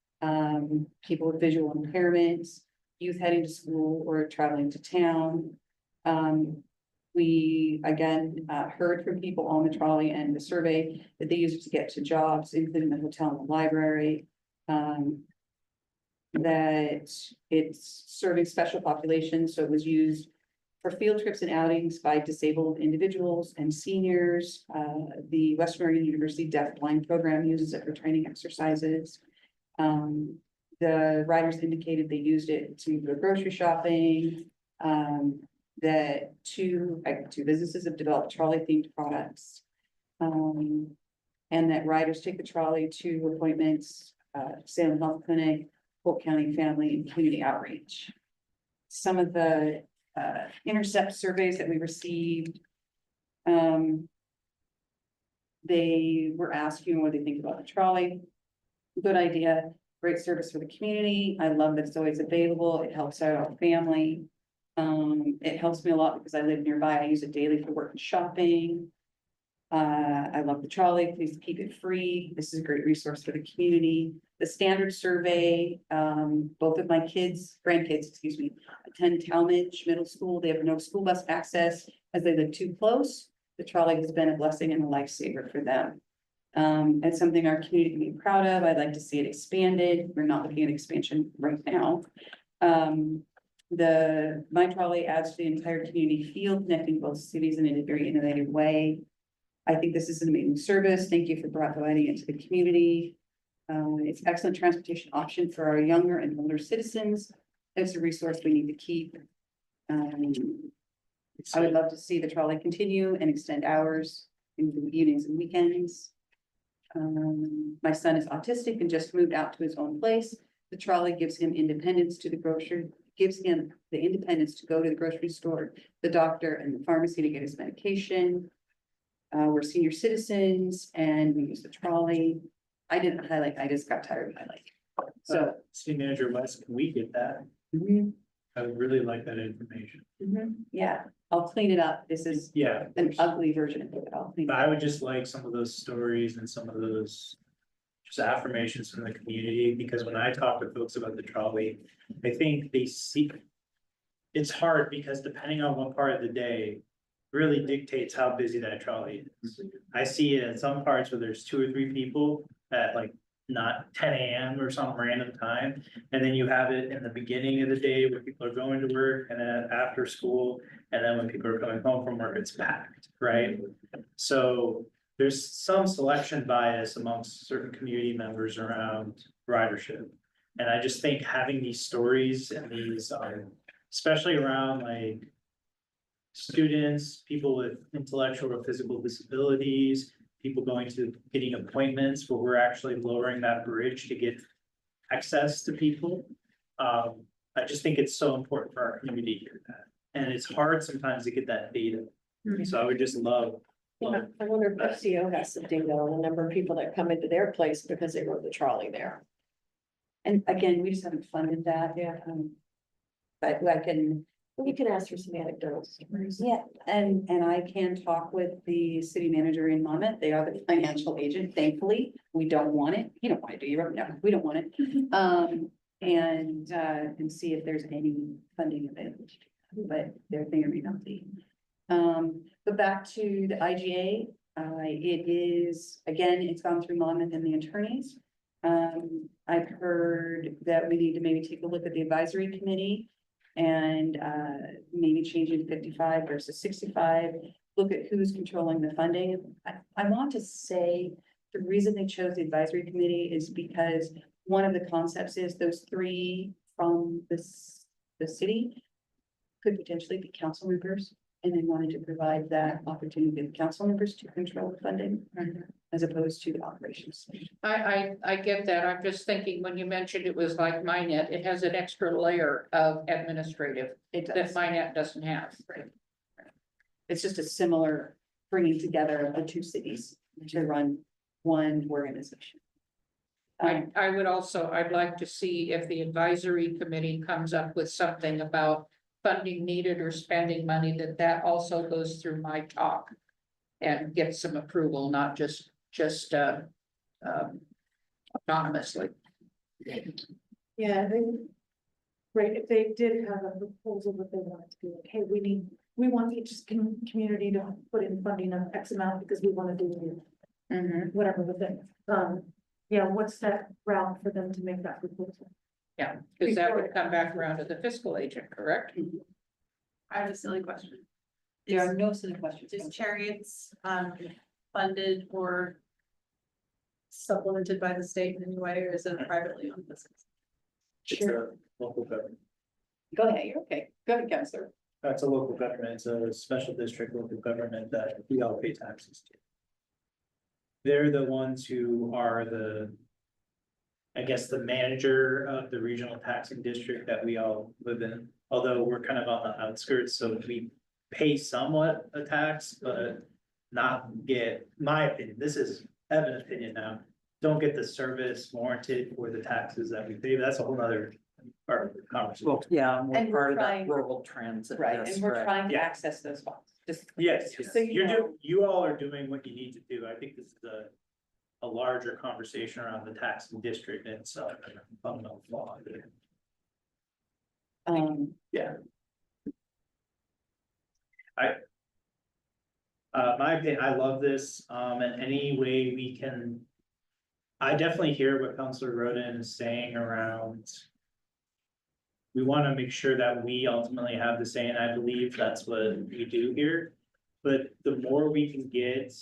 people with visual impairments, youth heading to school or traveling to town. We again heard from people on the trolley and the survey that they use it to get to jobs, including the hotel and the library. That it's serving special populations, so it was used for field trips and outings by disabled individuals and seniors. The Western Oregon University Deafblind program uses it for training exercises. The riders indicated they used it to go grocery shopping. That two businesses have developed trolley themed products. And that riders take the trolley to appointments, Salem Health Clinic, Polk County Family and Community Outreach. Some of the intercept surveys that we received, they were asked, what they think about the trolley. Good idea, great service for the community. I love that it's always available. It helps out our family. It helps me a lot because I live nearby. I use it daily for work and shopping. I love the trolley. Please keep it free. This is a great resource for the community. The standard survey, both of my grandkids, attend Talmadge Middle School. They have no school bus access as they live too close. The trolley has been a blessing and a lifesaver for them. It's something our community can be proud of. I'd like to see it expanded. We're not looking at expansion right now. My trolley adds to the entire community feel, connecting both cities in a very innovative way. I think this is an amazing service. Thank you for providing it to the community. It's excellent transportation option for our younger and older citizens. It's a resource we need to keep. I would love to see the trolley continue and extend hours into the evenings and weekends. My son is autistic and just moved out to his own place. The trolley gives him independence to gives him the independence to go to the grocery store, the doctor and the pharmacy to get his medication. We're senior citizens and we use the trolley. I didn't highlight, I just got tired of highlighting. So. City Manager West, can we get that? I would really like that information. Yeah, I'll clean it up. This is Yeah. an ugly version of it. I'll clean it But up. I would just like some of those stories and some of those just affirmations from the community, because when I talk to folks about the trolley, I think they see. It's hard because depending on what part of the day really dictates how busy that trolley is. I see it in some parts where there's 2 or 3 people at like not 10 a.m. or some random time. And then you have it in the beginning of the day where people are going to work, and then after school, and then when people are coming home from work, it's packed, right? So there's some selection bias amongst certain community members around ridership. And I just think having these stories and these, especially around like students, people with intellectual or physical disabilities, people going to getting appointments where we're actually lowering that bridge to get access to people. I just think it's so important for our community to hear that. And it's hard sometimes to get that data. So I would just love. I wonder if FCO has some data on the number of people that come into their place because they rode the trolley there. And again, we just haven't funded that. Yeah. But I can, We can ask for some anecdotal stories. yeah, and I can talk with the city manager in Monmouth. They are the financial agent, thankfully. We don't want it. You don't want it, do you? No, we don't want it. And see if there's any funding available. But there may or may not be. But back to the IGA, it is, again, it's gone through Monmouth and the attorneys. I've heard that we need to maybe take a look at the advisory committee and maybe change it to 55 versus 65, look at who's controlling the funding. I want to say the reason they chose the advisory committee is because one of the concepts is those three from the city could potentially be council members, and they wanted to provide that opportunity to council members to control the funding as opposed to the operations. I get that. I'm just thinking when you mentioned it was like MyNet, it has an extra layer of administrative It that does. MyNet doesn't have. It's just a similar bringing together of the two cities to run one organization. I would also, I'd like to see if the advisory committee comes up with something about funding needed or spending money, that also goes through my talk and gets some approval, not just anonymously. Yeah, right, if they did have a proposal that they wanted to be like, hey, we want each community to put in funding of X amount because we want to do whatever with it. Yeah, what's that route for them to make that proposal? Yeah, because that would come back around to the fiscal agent, correct? I have a silly question. There are no silly questions. Is Chariots, funded or supplemented by the state in any way, or is it a privately owned business? It's a local government. Go ahead, you're okay. Go ahead, Counselor. That's a local government, it's a special district local government that we all pay taxes to. They're the ones who are I guess the manager of the regional taxing district that we all live in, although we're kind of on the outskirts, so we pay somewhat a tax, but not get, my opinion, this is Evan's opinion now, don't get the service warranted for the taxes that we pay. That's a whole nother part of the conversation. Well, yeah, And we're we're part of that trying- rural transit Right, and we're district. trying to Yeah. access those funds. Just Yes, so you know. you all are doing what you need to do. I think this is a larger conversation around the taxing district and it's a fundamental flaw. Yeah. My opinion, I love this, and any way we can. I definitely hear what Councilor Roden is saying around. We want to make sure that we ultimately have the say, and I believe that's what we do here. But the more we can get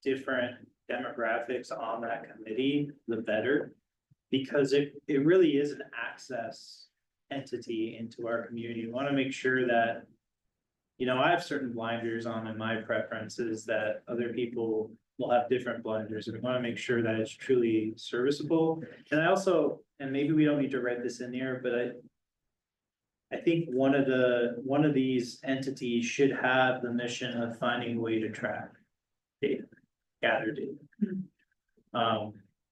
different demographics on that committee, the better. Because it really is an access entity into our community. We want to make sure that. You know, I have certain blinders on in my preferences that other people will have different blinders. And we want to make sure that it's truly serviceable. And I also, and maybe we don't need to write this in here, but I think one of these entities should have the mission of finding a way to track data, gather data.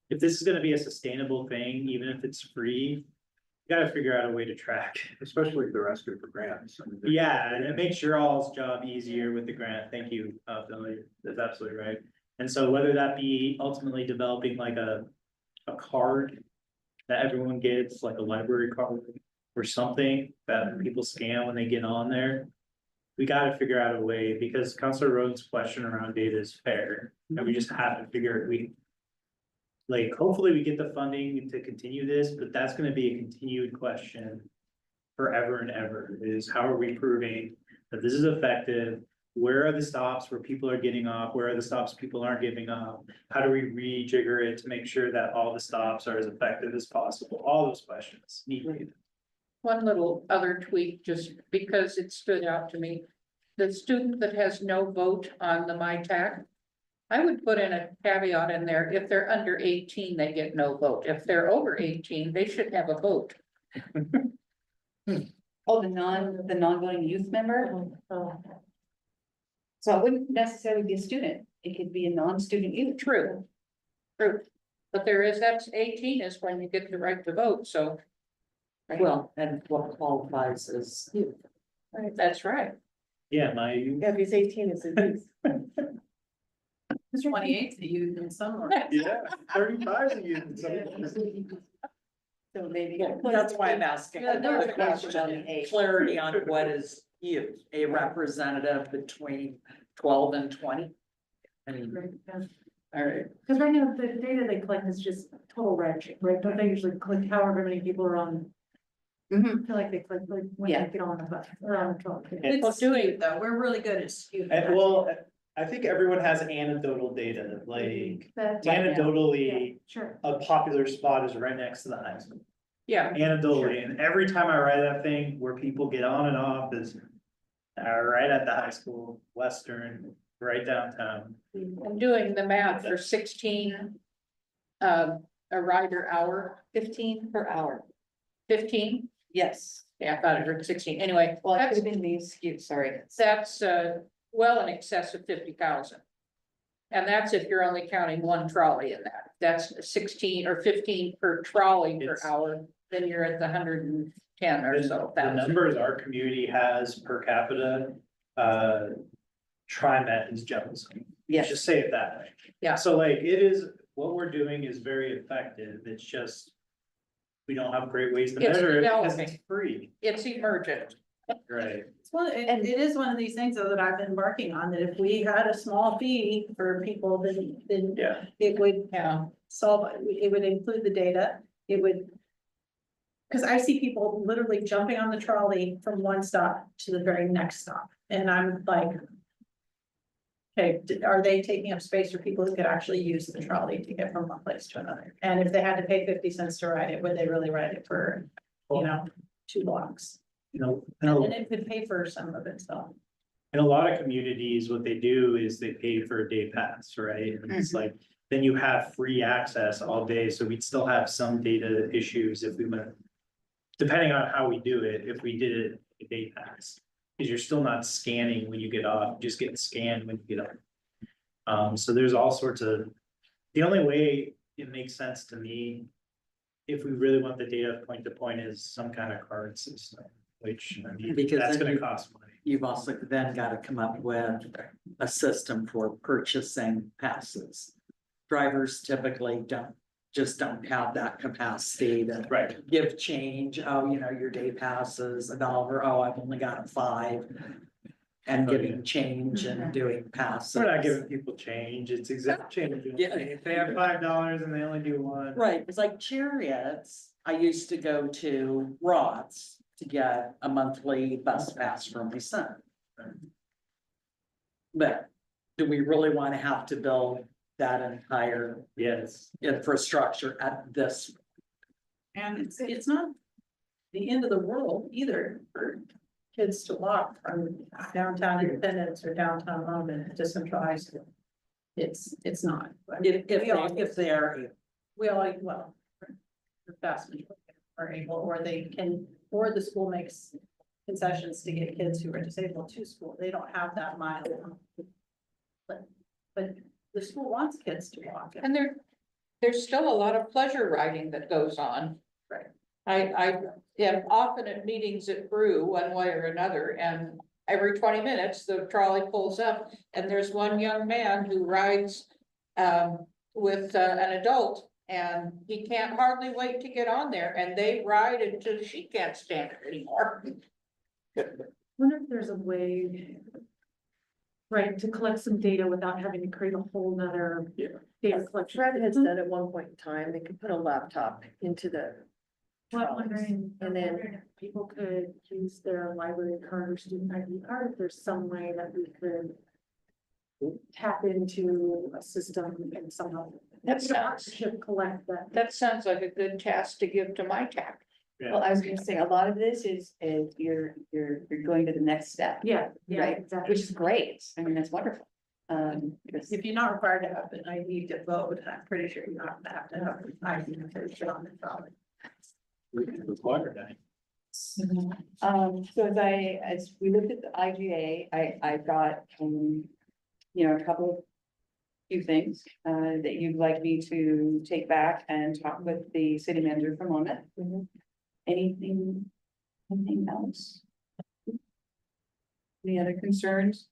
If this is gonna be a sustainable thing, even if it's free, you gotta figure out a way to track. Especially if they're asking for grants. I mean, they're- Yeah, and it makes your all's job easier with the grant. Thank you, Billy. That's absolutely right. And so whether that be ultimately developing like a card that everyone gets, like a library card or something that people scan when they get on there. We gotta figure out a way because Councilor Rhodes' question around data is fair, and we just have to figure it. Like, hopefully we get the funding to continue this, but that's gonna be a continued question forever and ever, is how are we proving that this is effective? where are the stops where people are getting off? Where are the stops people aren't giving up? How do we rejigger it to make sure that all the stops are as effective as possible? All those questions need to be. One little other tweak, just because it stood out to me. The student that has no vote on the MyTac. I would put in a caveat in there, if they're under 18, they get no vote. If they're over 18, they should have a vote. Oh, the non-voting youth member? So it wouldn't necessarily be a student, it could be a non-student youth. True. True. But there is, that's 18 is when you get the right to vote, so. Well, and what qualifies as youth. That's right. Yeah, my, Yeah, if he's 18, it's a youth. 28 to you in summer. yeah, 35 of you. So maybe. That's why I'm asking. Yeah, there's the a question of clarity on what is youth, a representative between 12 and 20. I mean, all right. Because right now, the data they collect is just total reg, right? Don't they usually collect however many people are on? I feel like they collect like when Yeah. they get on the bus, or on the truck. It's skewed though, we're really good at skewing. And well, I think everyone has anecdotal data, like anecdotally, Sure. a popular spot is right next to the high school. Yeah, Anecdotally, and every time I ride that thing where people get on and off is right at the high school, Western, right downtown. I'm doing the math for 16. A rider hour, 15 per hour, 15, yes. yeah, I thought I heard 16, anyway, Well, it that's, could have been me skewed, sorry. that's, well in excess of 50,000. And that's if you're only counting one trolley in that, that's 16 or 15 per trolley per It's- hour, then you're at the 110 or so The thousand. numbers our community has per capita, TriMet is jealous. Yes. Just say it that way. Yeah. So like, it is, what we're doing is very effective, it's just. We don't have great ways to It's measure it because developing. it's free, It's emergent. right? It's one, it is one of these things though that I've been working on, that if we had a small fee for people, then Yeah. it would Yeah, solve, it would include the data, it would. Cause I see people literally jumping on the trolley from one stop to the very next stop, and I'm like. Okay, are they taking up space for people who could actually use the trolley to get from one place to another? And if they had to pay 50 cents to ride it, would they really ride it for, 2 blocks? You know, And then it could pay for some of it, so. in a lot of communities, what they do is they pay for a day pass, right? And it's like, then you have free access all day, so we'd still have some data issues if we went. Depending on how we do it, if we did it a day pass, because you're still not scanning when you get off, just getting scanned when you get on. So there's all sorts of, the only way it makes sense to me. If we really want the data point to point is some kind of card system, which I mean, Because that's then gonna you- cost money. You've also then got to come up with a system for purchasing passes. Drivers typically don't have that capacity to Right. give change. Oh, your day pass is $1. Oh, I've only got 5. And Oh, giving change and doing passes. We're not giving people change, it's exact change. Yeah. If they have $5 and they only do one. Right, it's like Chariots. I used to go to Roth's to get a monthly bus pass for my son. But do we really want to have to build that entire Yes. infrastructure at this? And it's not the end of the world either for kids to walk from downtown Independence or downtown London to Central High School. It's not. If they're, We all, well, the vast majority are able, or they can, or the school makes concessions to get kids who are disabled to school. They don't have that mile. But the school wants kids to walk. and there's still a lot of pleasure riding that goes on. Right. I am often at meetings at Brew one way or another, and every 20 minutes, the trolley pulls up, and there's one young man who rides with an adult, and he can't hardly wait to get on there, and they ride until she can't stand it anymore. Wonder if there's a way. Right, to collect some data without having to create a whole nother. Yeah. Data collection. Fred had said at one point in time, they could put a laptop into the Well, I'm wondering, And then people could use their library card or student ID card, if there's some way that we could tap into a system and somehow. That sounds- Should collect that. That sounds like a good task to give to my tax. Well, I was gonna say, a lot of this is you're going to the next step, Yeah, yeah, right, exactly. which is great. I mean, that's wonderful. Because If you're not required to have an ID to vote, I'm pretty sure you don't have to have an ID to get on the ballot. Required, So as we looked at the IGA, I got, a couple of few things, that you'd like me to take back and talk with the city manager for a moment. Anything else? Any other concerns?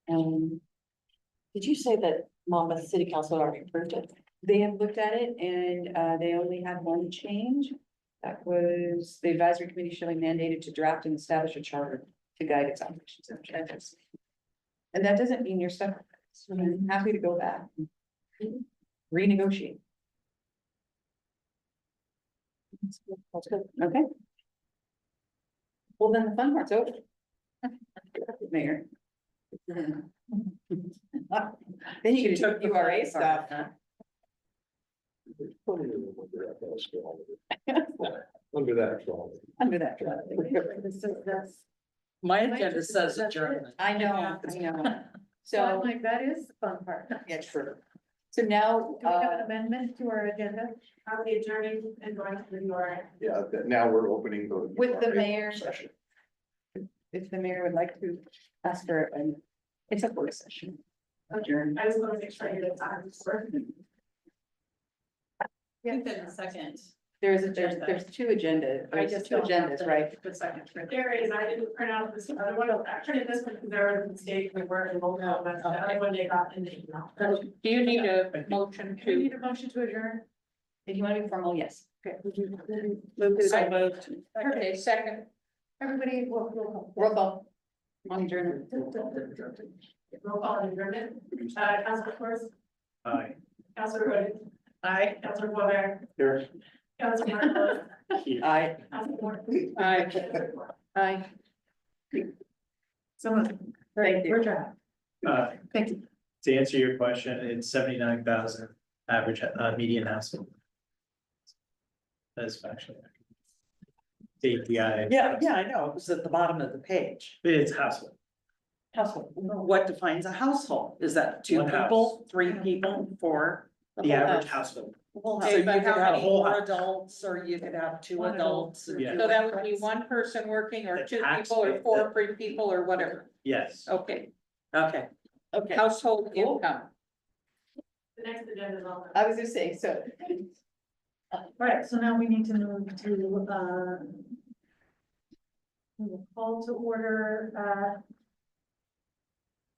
Did you say that Monmouth City Council already approved it? They have looked at it and they only had one change. That was the advisory committee shall be mandated to draft and establish a charter to guide its operations and objectives. And that doesn't mean you're stuck. So I'm happy to go back. and Renegotiate. Okay. Well, then the fun part's over. Mayor. Then you can took URA stuff. Under that. Under that. My agenda says adjournment. I know. so So, like, that is the fun part. yeah, true. So now, Do we have an amendment to our agenda? Are we adjourning and going to the URA? Yeah, now we're opening the. With the mayor. Session. if the mayor would like to ask for it's a work session. Adjourn. I just want to make sure you get time for. Within a second. There's two there's two agendas, right? The second. There is, I didn't print out this other one, I printed this one because there was a mistake, we weren't involved, but the other one they got in the email. Do you need a motion Do we to? need a motion to adjourn? If you want to be formal, yes. Okay. So moved. Okay, second. Everybody, we'll. Roll call. On adjournment. Roll call on adjournment, Councilor Force, Aye. Councilor Wood, Aye. Councilor Bover, Here. Councilor Marquez, Aye. Councilor Moore. Aye. Aye. Someone. Thank you. We're done. Thank you. To answer your question, it's 79,000 average median household. That's actually. API. Yeah, I know, it was at the bottom of the page. It's household. Household, what defines a household? Is that two One house. people, three people, four? The average household. So Okay, you but could how have many? four adults, or you could have two One adult. adults. or Yeah. two So that would be adults. one person working or The two tax people or rate, four free people or whatever. Yes. Okay, Okay, okay. household Cool. income. The next agenda is on. I was gonna say, so. All right, so now we need to move to, we'll call to order,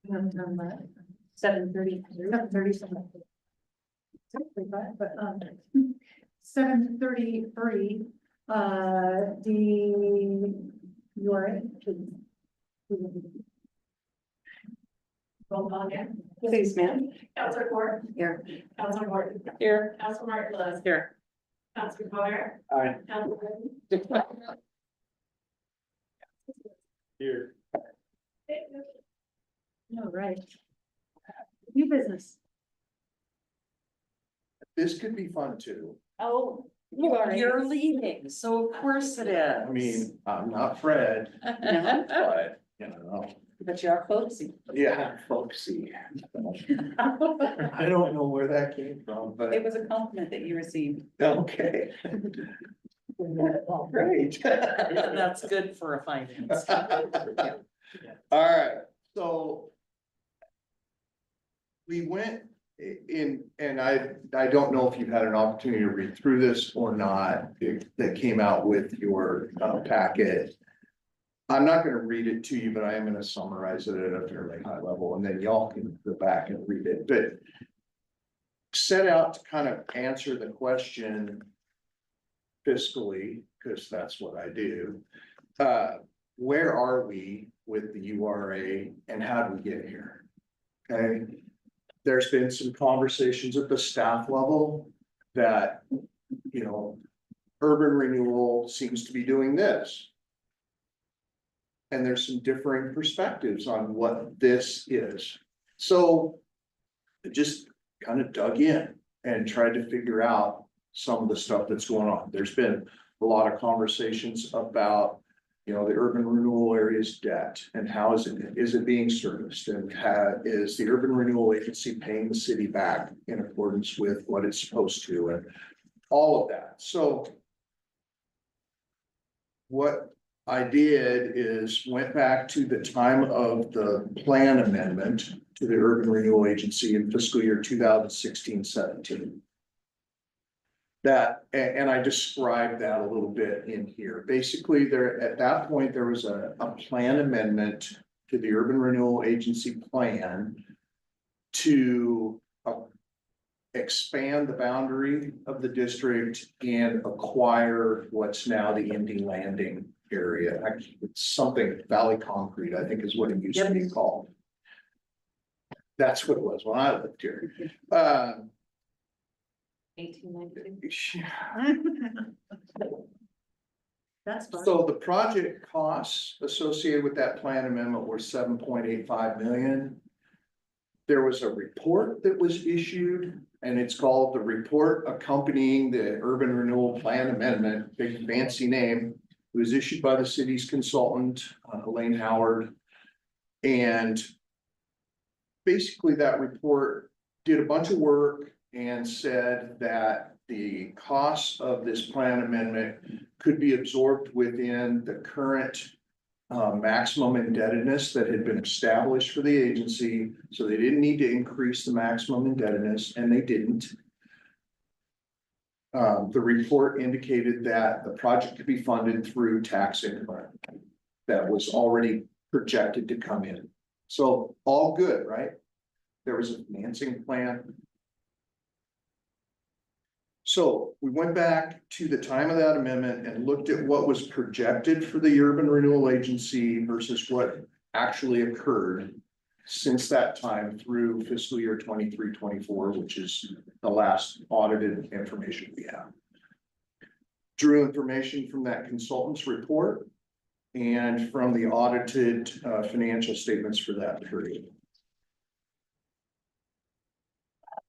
we haven't done that. 7:30. 7:30. But, 7:33, you are in. Roll call again, Please, ma'am. Councilor Ford, Here. Councilor Moore, Here. Councilor Marquez, Here. Councilor Bover, Aye. Councilor Wood. Here. All right. New business. This could be fun too. Oh, you are. You're leaving, so of course it is. I mean, I'm not Fred, but, you know, But you are focusing. yeah, folksy. I don't know where that came from, It but, was a compliment that you received. okay. Great. That's good for a finance. All right, so. We went in, and I don't know if you've had an opportunity to read through this or not, that came out with your packet. I'm not gonna read it to you, but I am gonna summarize it at a fairly high level, and then y'all can go back and read it, but. Set out to kind of answer the question fiscally, because that's what I do. Where are we with the URA and how did we get here? Okay, there's been some conversations at the staff level that, you know, urban renewal seems to be doing this. And there's some differing perspectives on what this is. So I just kind of dug in and tried to figure out some of the stuff that's going on. There's been a lot of conversations about, you know, the urban renewal area's debt and how is it being serviced, and is the urban renewal agency paying the city back in accordance with what it's supposed to, and all of that. So what I did is went back to the time of the plan amendment to the urban renewal agency in fiscal year 2016-17. That, and I described that a little bit in here. Basically, at that point, there was a plan amendment to the urban renewal agency plan to expand the boundary of the district and acquire what's now the Indy Landing area. Actually, it's something Valley Concrete, I think is what it used to be called. That's what it was when I lived here. 1892. That's fine. So the project costs associated with that plan amendment were 7.85 million. There was a report that was issued, and it's called the report accompanying the urban renewal plan amendment, big fancy name. It was issued by the city's consultant, Elaine Howard. And basically that report did a bunch of work and said that the costs of this plan amendment could be absorbed within the current maximum indebtedness that had been established for the agency. So they didn't need to increase the maximum indebtedness, and they didn't. The report indicated that the project could be funded through tax income that was already projected to come in. So all good, right? There was a financing plan. So we went back to the time of that amendment and looked at what was projected for the urban renewal agency versus what actually occurred since that time through fiscal year 23-24, which is the last audited information we have. Drew information from that consultant's report and from the audited financial statements for that period.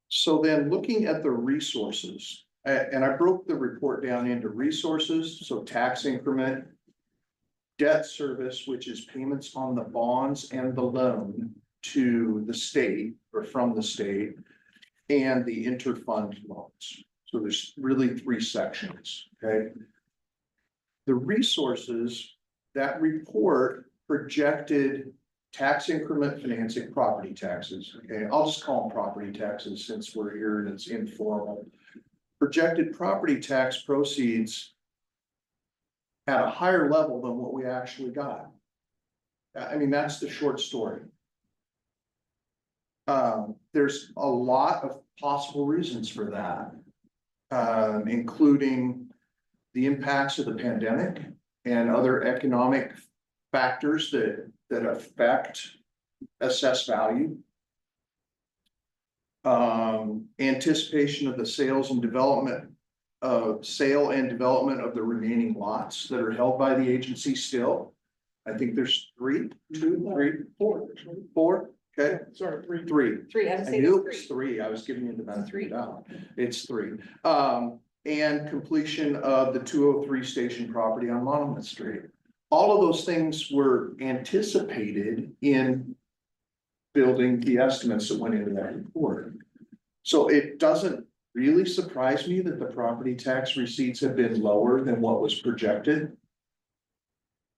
So then looking at the resources, and I broke the report down into resources, so tax increment, debt service, which is payments on the bonds and the loan to the state or from the state, and the interfund loans. So there's really three sections, okay? The resources, that report projected tax increment financing, property taxes, okay? I'll just call them property taxes since we're here and it's informal. Projected property tax proceeds at a higher level than what we actually got. I mean, that's the short story. There's a lot of possible reasons for that, including the impacts of the pandemic and other economic factors that affect assessed value. Anticipation of the sale and development of the remaining lots that are held by the agency still. I think there's four. Okay, Sorry, three. I would I say knew it there's was three. three. I was giving you the benefit of Three. the doubt. It's three. And completion of the 203 station property on Monument Street. All of those things were anticipated in building the estimates that went into that report. So it doesn't really surprise me that the property tax receipts have been lower than what was projected.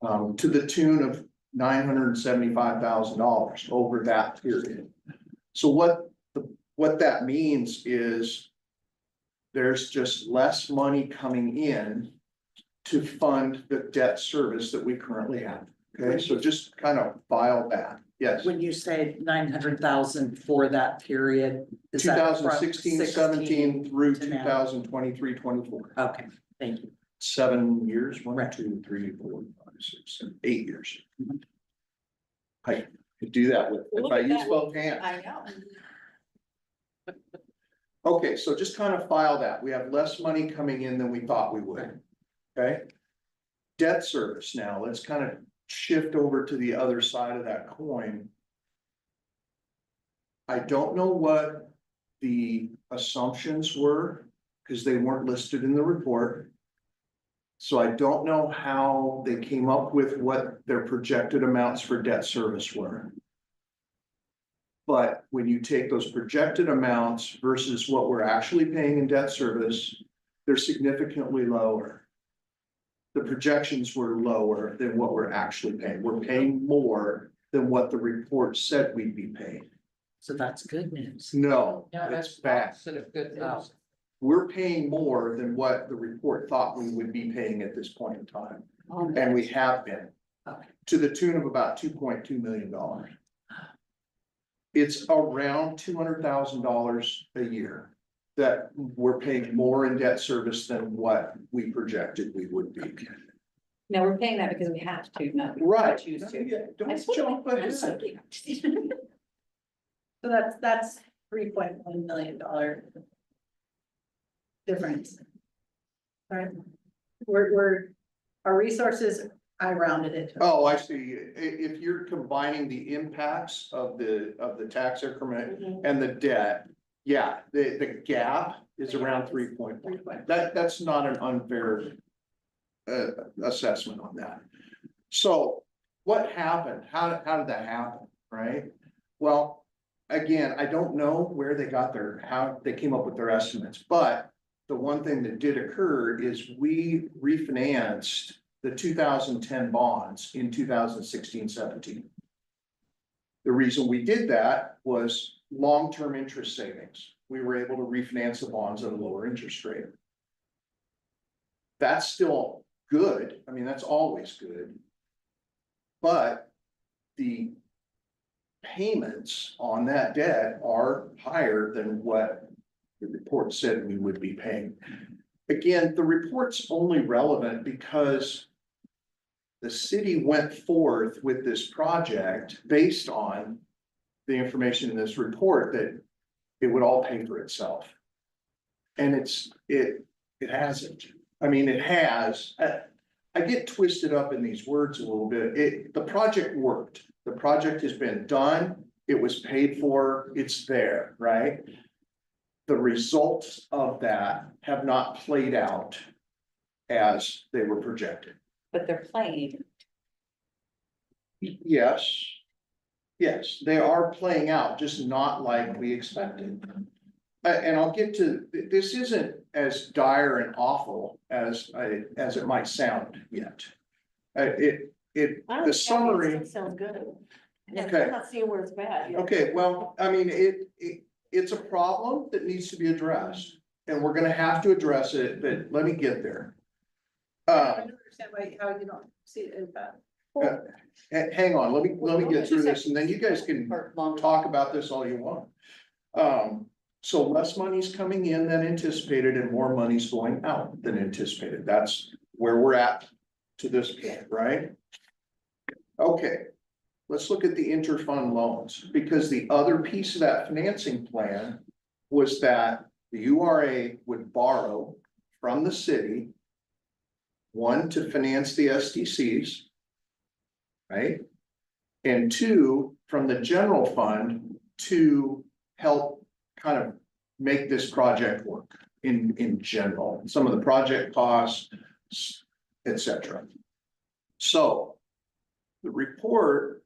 To the tune of $975,000 over that period. So what that means is there's just less money coming in to fund the debt service that we currently have. Okay, so just kind of file that. Yes. When you say 900,000 for that period, is that from 2016-17 through to now? 2023-24. Okay, thank you. 7 years, Right. 1, 2, 3, 4, 5, 6, 7, 8 years. I could do that with, if Look I at use that. both hands. I know. Okay, so just kind of file that. We have less money coming in than we thought we would. Okay? Debt service now, let's kind of shift over to the other side of that coin. I don't know what the assumptions were, because they weren't listed in the report. So I don't know how they came up with what their projected amounts for debt service were. But when you take those projected amounts versus what we're actually paying in debt service, they're significantly lower. The projections were lower than what we're actually paying. We're paying more than what the report said we'd be paying. So that's good news. No, it's bad. Good news. We're paying more than what the report thought we would be paying at this point in time. Oh, And we have been, Okay. to the tune of about $2.2 million. It's around $200,000 a year that we're paying more in debt service than what we projected we would be. No, we're paying that because we have to, not because Right. we choose to. Yeah, Don't That's jump what- ahead. So that's $3.1 million difference. Right? We're, our resources, I rounded it. Oh, I see. If you're combining the impacts of the tax increment and the debt, yeah, the gap is around 3.1. That's not an unfair assessment on that. So what happened? How did that happen, right? Well, again, I don't know where they got how they came up with their estimates, but the one thing that did occur is we refinanced the 2010 bonds in 2016-17. The reason we did that was long-term interest savings. We were able to refinance the bonds at a lower interest rate. That's still good. I mean, that's always good. But the payments on that debt are higher than what the report said we would be paying. Again, the report's only relevant because the city went forth with this project based on the information in this report that it would all pay for itself. And it hasn't. I mean, it has. I get twisted up in these words a little bit. The project worked. The project has been done. It was paid for. It's there, right? The results of that have not played out as they were projected. But they're playing. Yes. Yes, they are playing out, just not like we expected. And I'll get to, this isn't as dire and awful as it might sound yet. The summary. Sounds good. Okay. I'm not seeing where it's bad. Okay, well, I mean, it's a problem that needs to be addressed, and we're gonna have to address it, but let me get there. I don't understand how you don't see it as bad. Hang on, let me get through this, and then you guys can For long. talk about this all you want. So less money's coming in than anticipated and more money's going out than anticipated. That's where we're at to this point, right? Okay, let's look at the interfund loans, because the other piece of that financing plan was that the URA would borrow from the city, one, to finance the SDCs, right? And two, from the general fund to help kind of make this project work in general, some of the project costs, etc. So the report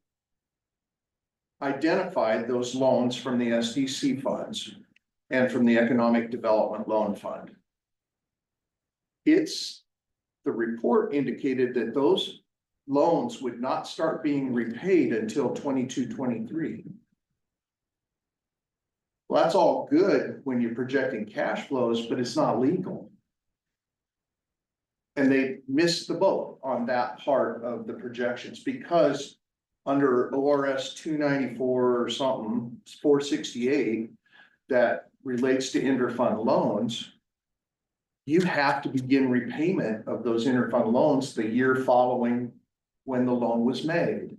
identified those loans from the SDC funds and from the Economic Development Loan Fund. The report indicated that those loans would not start being repaid until 22-23. Well, that's all good when you're projecting cash flows, but it's not legal. And they missed the boat on that part of the projections, because under ORS 294 or something, 468, that relates to interfund loans, you have to begin repayment of those interfund loans the year following when the loan was made.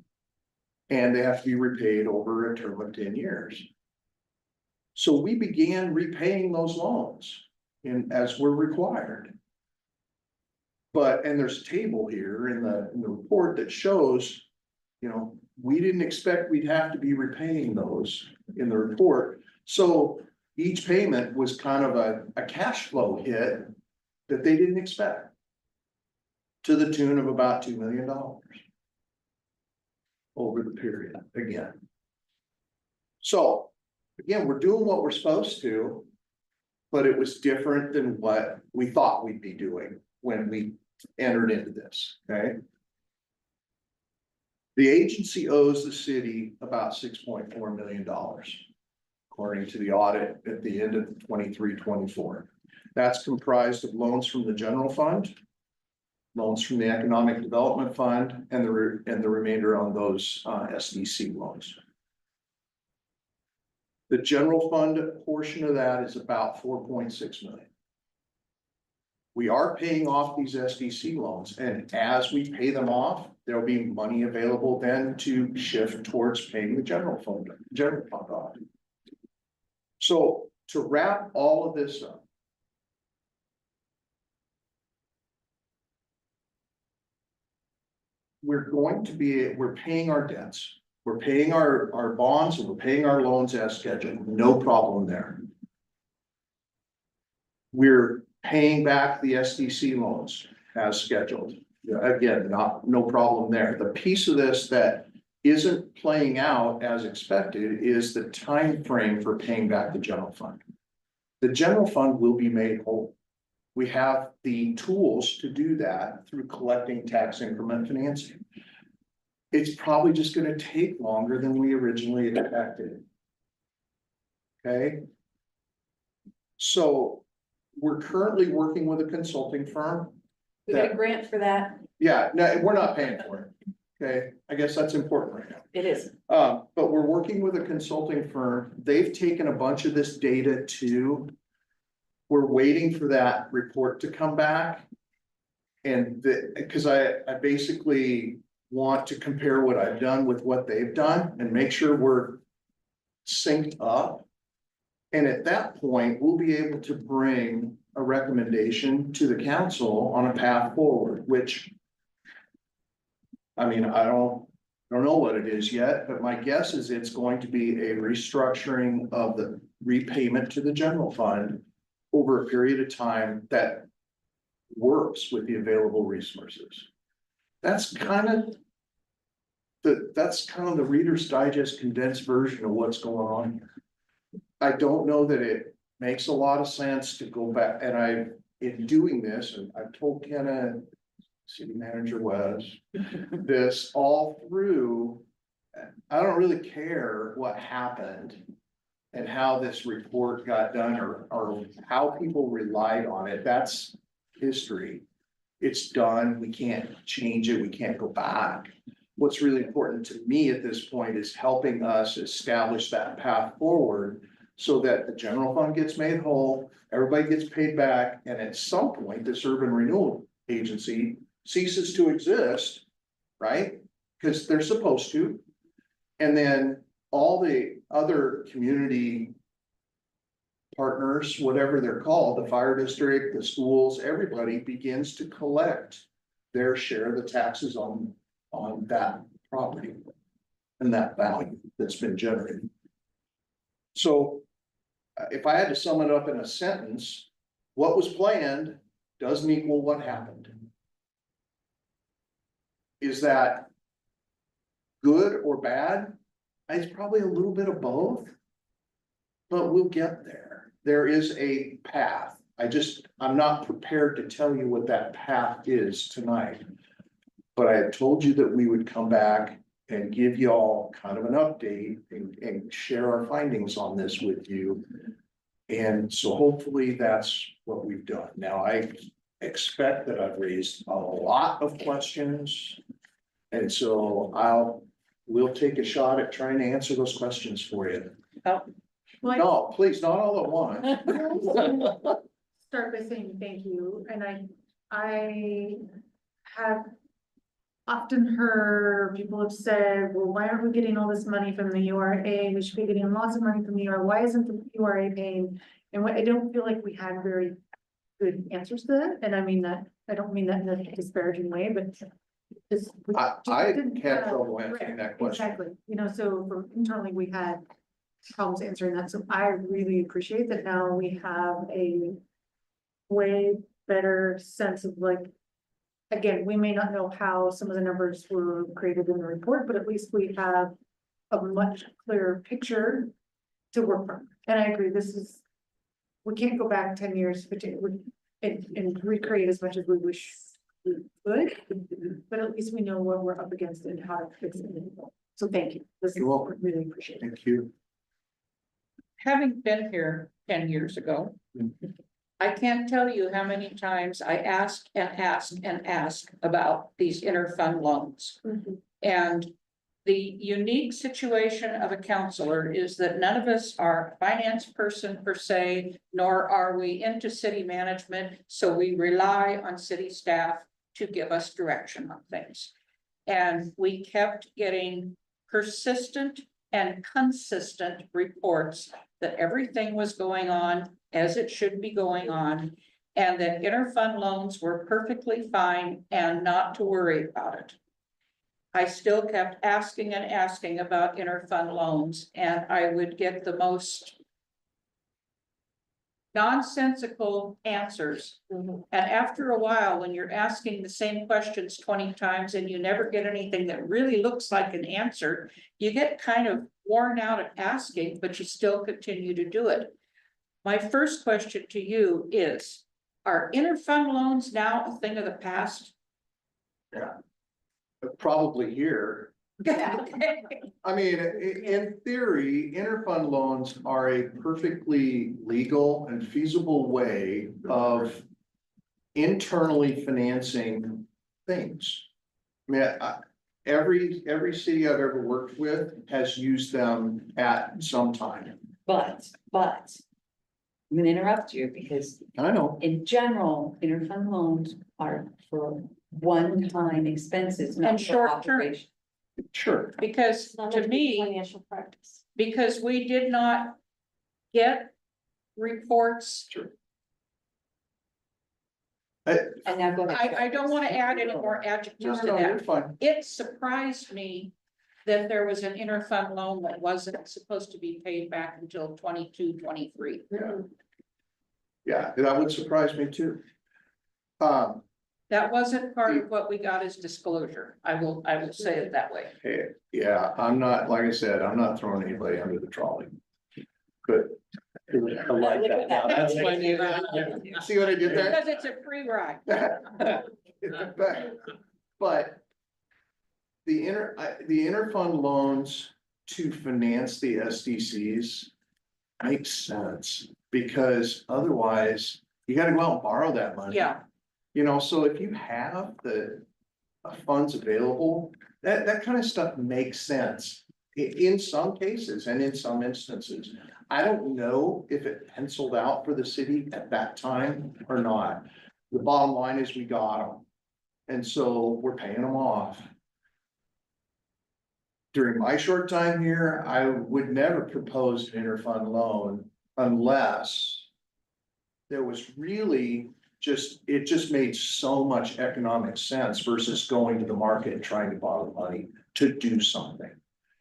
And they have to be repaid over a term of 10 years. So we began repaying those loans as we're required. But, and there's a table here in the report that shows, we didn't expect we'd have to be repaying those in the report. So each payment was kind of a cash flow hit that they didn't expect. To the tune of about $2 million. Over the period again. So, again, we're doing what we're supposed to. But it was different than what we thought we'd be doing when we entered into this, okay? The agency owes the city about $6.4 million. According to the audit at the end of 23-24. That's comprised of loans from the general fund. Loans from the Economic Development Fund and the remainder on those SDC loans. The general fund portion of that is about 4.6 million. We are paying off these SDC loans, and as we pay them off, there'll be money available then to shift towards paying the general fund off. So to wrap all of this up. We're paying our debts, we're paying our bonds, and we're paying our loans as scheduled, no problem there. We're paying back the SDC loans as scheduled. Again, no problem there. The piece of this that isn't playing out as expected is the time frame for paying back the general fund. The general fund will be made whole. We have the tools to do that through collecting tax increment financing. It's probably just going to take longer than we originally expected. Okay. So we're currently working with a consulting firm. We got a grant for that. Yeah, no, we're not paying for it. Okay, I guess that's important right now. It is. But we're working with a consulting firm. They've taken a bunch of this data too. We're waiting for that report to come back. And because I basically want to compare what I've done with what they've done and make sure we're synced up. And at that point, we'll be able to bring a recommendation to the council on a path forward, which I mean, I don't know what it is yet, but my guess is it's going to be a restructuring of the repayment to the general fund over a period of time that works with the available resources. That's kind of the Reader's Digest condensed version of what's going on here. I don't know that it makes a lot of sense to go back, and in doing this, and I've told Kenna, City Manager Wes, this all through, I don't really care what happened and how this report got done or how people relied on it. That's history. It's done. We can't change it. We can't go back. What's really important to me at this point is helping us establish that path forward so that the general fund gets made whole, everybody gets paid back, and at some point, this urban renewal agency ceases to exist, right? Because they're supposed to. And then all the other community partners, whatever they're called, the fire district, the schools, everybody begins to collect their share of the taxes on that property and that value that's been generated. So if I had to sum it up in a sentence, what was planned doesn't equal what happened. Is that good or bad? It's probably a little bit of both, but we'll get there. There is a path. I'm not prepared to tell you what that path is tonight. But I had told you that we would come back and give y'all kind of an update and share our findings on this with you. And so hopefully that's what we've done. Now I expect that I've raised a lot of questions. And so we'll take a shot at trying to answer those questions for you. Oh. No, please, not all at once. Start by saying thank you, and I have often heard people have said, well, why aren't we getting all this money from the URA? We should be getting lots of money from the URA. Why isn't the URA paying? And I don't feel like we had very good answers to that, and I mean that I don't mean that in a disparaging way, but just. we I just didn't had have- trouble answering that question. Exactly, you know, so for internally, we had problems answering that, so I really appreciate that now we have a way better sense of like, again, we may not know how some of the numbers were created in the report, but at least we have a much clearer picture to work from. And I agree, this is, we can't go back 10 years and recreate as much as we wish we could, but at least we know what we're up against and how to fix it. So thank you. This is, You're welcome. really appreciate it. Thank you. Having been here 10 years ago, I can't tell you how many times I ask and ask and ask about these interfund loans. And the unique situation of a counselor is that none of us are a finance person per se, nor are we into city management, so we rely on city staff to give us direction on things. And we kept getting persistent and consistent reports that everything was going on as it should be going on, and that interfund loans were perfectly fine and not to worry about it. I still kept asking and asking about interfund loans, and I would get the most nonsensical answers. And after a while, when you're asking the same questions 20 times and you never get anything that really looks like an answer, you get kind of worn out at asking, but you still continue to do it. My first question to you is, are interfund loans now a thing of the past? Probably here. Okay. I mean, in theory, interfund loans are a perfectly legal and feasible way of internally financing things. I mean, every city I've ever worked with has used them at some time. But, I'm gonna interrupt you because I know, in general, interfund loans are for one-time expenses, not And for short-term. operation. sure. Because to me, Financial practice. because we did not get reports. Sure. And now go ahead. I don't want to add any more No, adjectives to no, you're that. fine. It surprised me that there was an interfund loan that wasn't supposed to be paid back until 22, 23. Yeah, that would surprise me too. That wasn't part of what we got as disclosure. I will say it that way. Hey, yeah, I'm not, like I said, I'm not throwing anybody under the trolley. Good. I like that now. That's my new. See what I did there? Because it's a free ride. But the interfund loans to finance the SDCs makes sense, because otherwise you gotta go out and borrow that money. Yeah, You know, so if you have the funds available, that kind of stuff makes sense in some cases and in some instances. I don't know if it penciled out for the city at that time or not. The bottom line is we got them. And so we're paying them off. During my short time here, I would never propose an interfund loan unless there was really it just made so much economic sense versus going to the market and trying to borrow money to do something.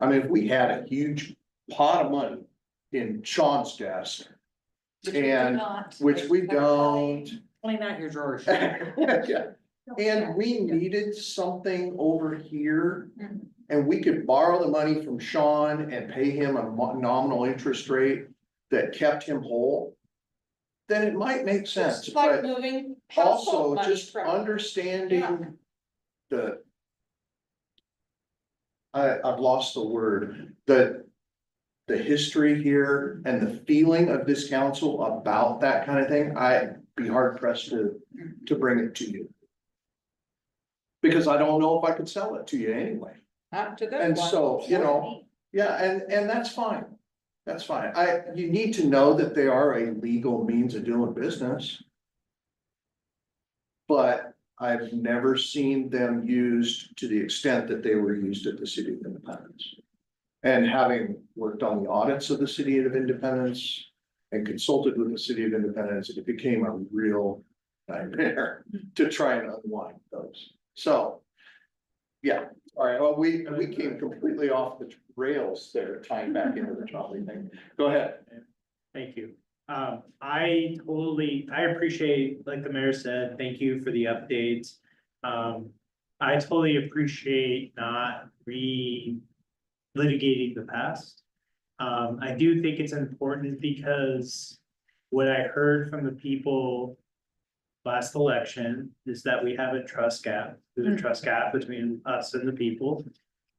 I mean, if we had a huge pot of money in Sean's desk, and which we don't. Clean out your drawers. Yeah. And we needed something over here, and we could borrow the money from Sean and pay him a nominal interest rate that kept him whole, then it might make sense, it's like but moving also household money just from. understanding I've lost the word, the history here and the feeling of this council about that kind of thing, I'd be hard pressed to bring it to you. Because I don't know if I could sell it to you anyway. Not to this And one. so, you know, yeah, and that's fine. That's fine. You need to know that they are a legal means of doing business. But I've never seen them used to the extent that they were used at the City of Independence. And having worked on the audits of the City of Independence and consulted with the City of Independence, it became a real nightmare to try and unwind those. So, yeah, all right, well, we came completely off the rails there, tying back into the trolley thing. Go ahead. Thank you. I appreciate, like the mayor said, thank you for the updates. I totally appreciate not re-litigating the past. I do think it's important because what I heard from the people last election is that we have a trust gap. There's a trust gap between us and the people,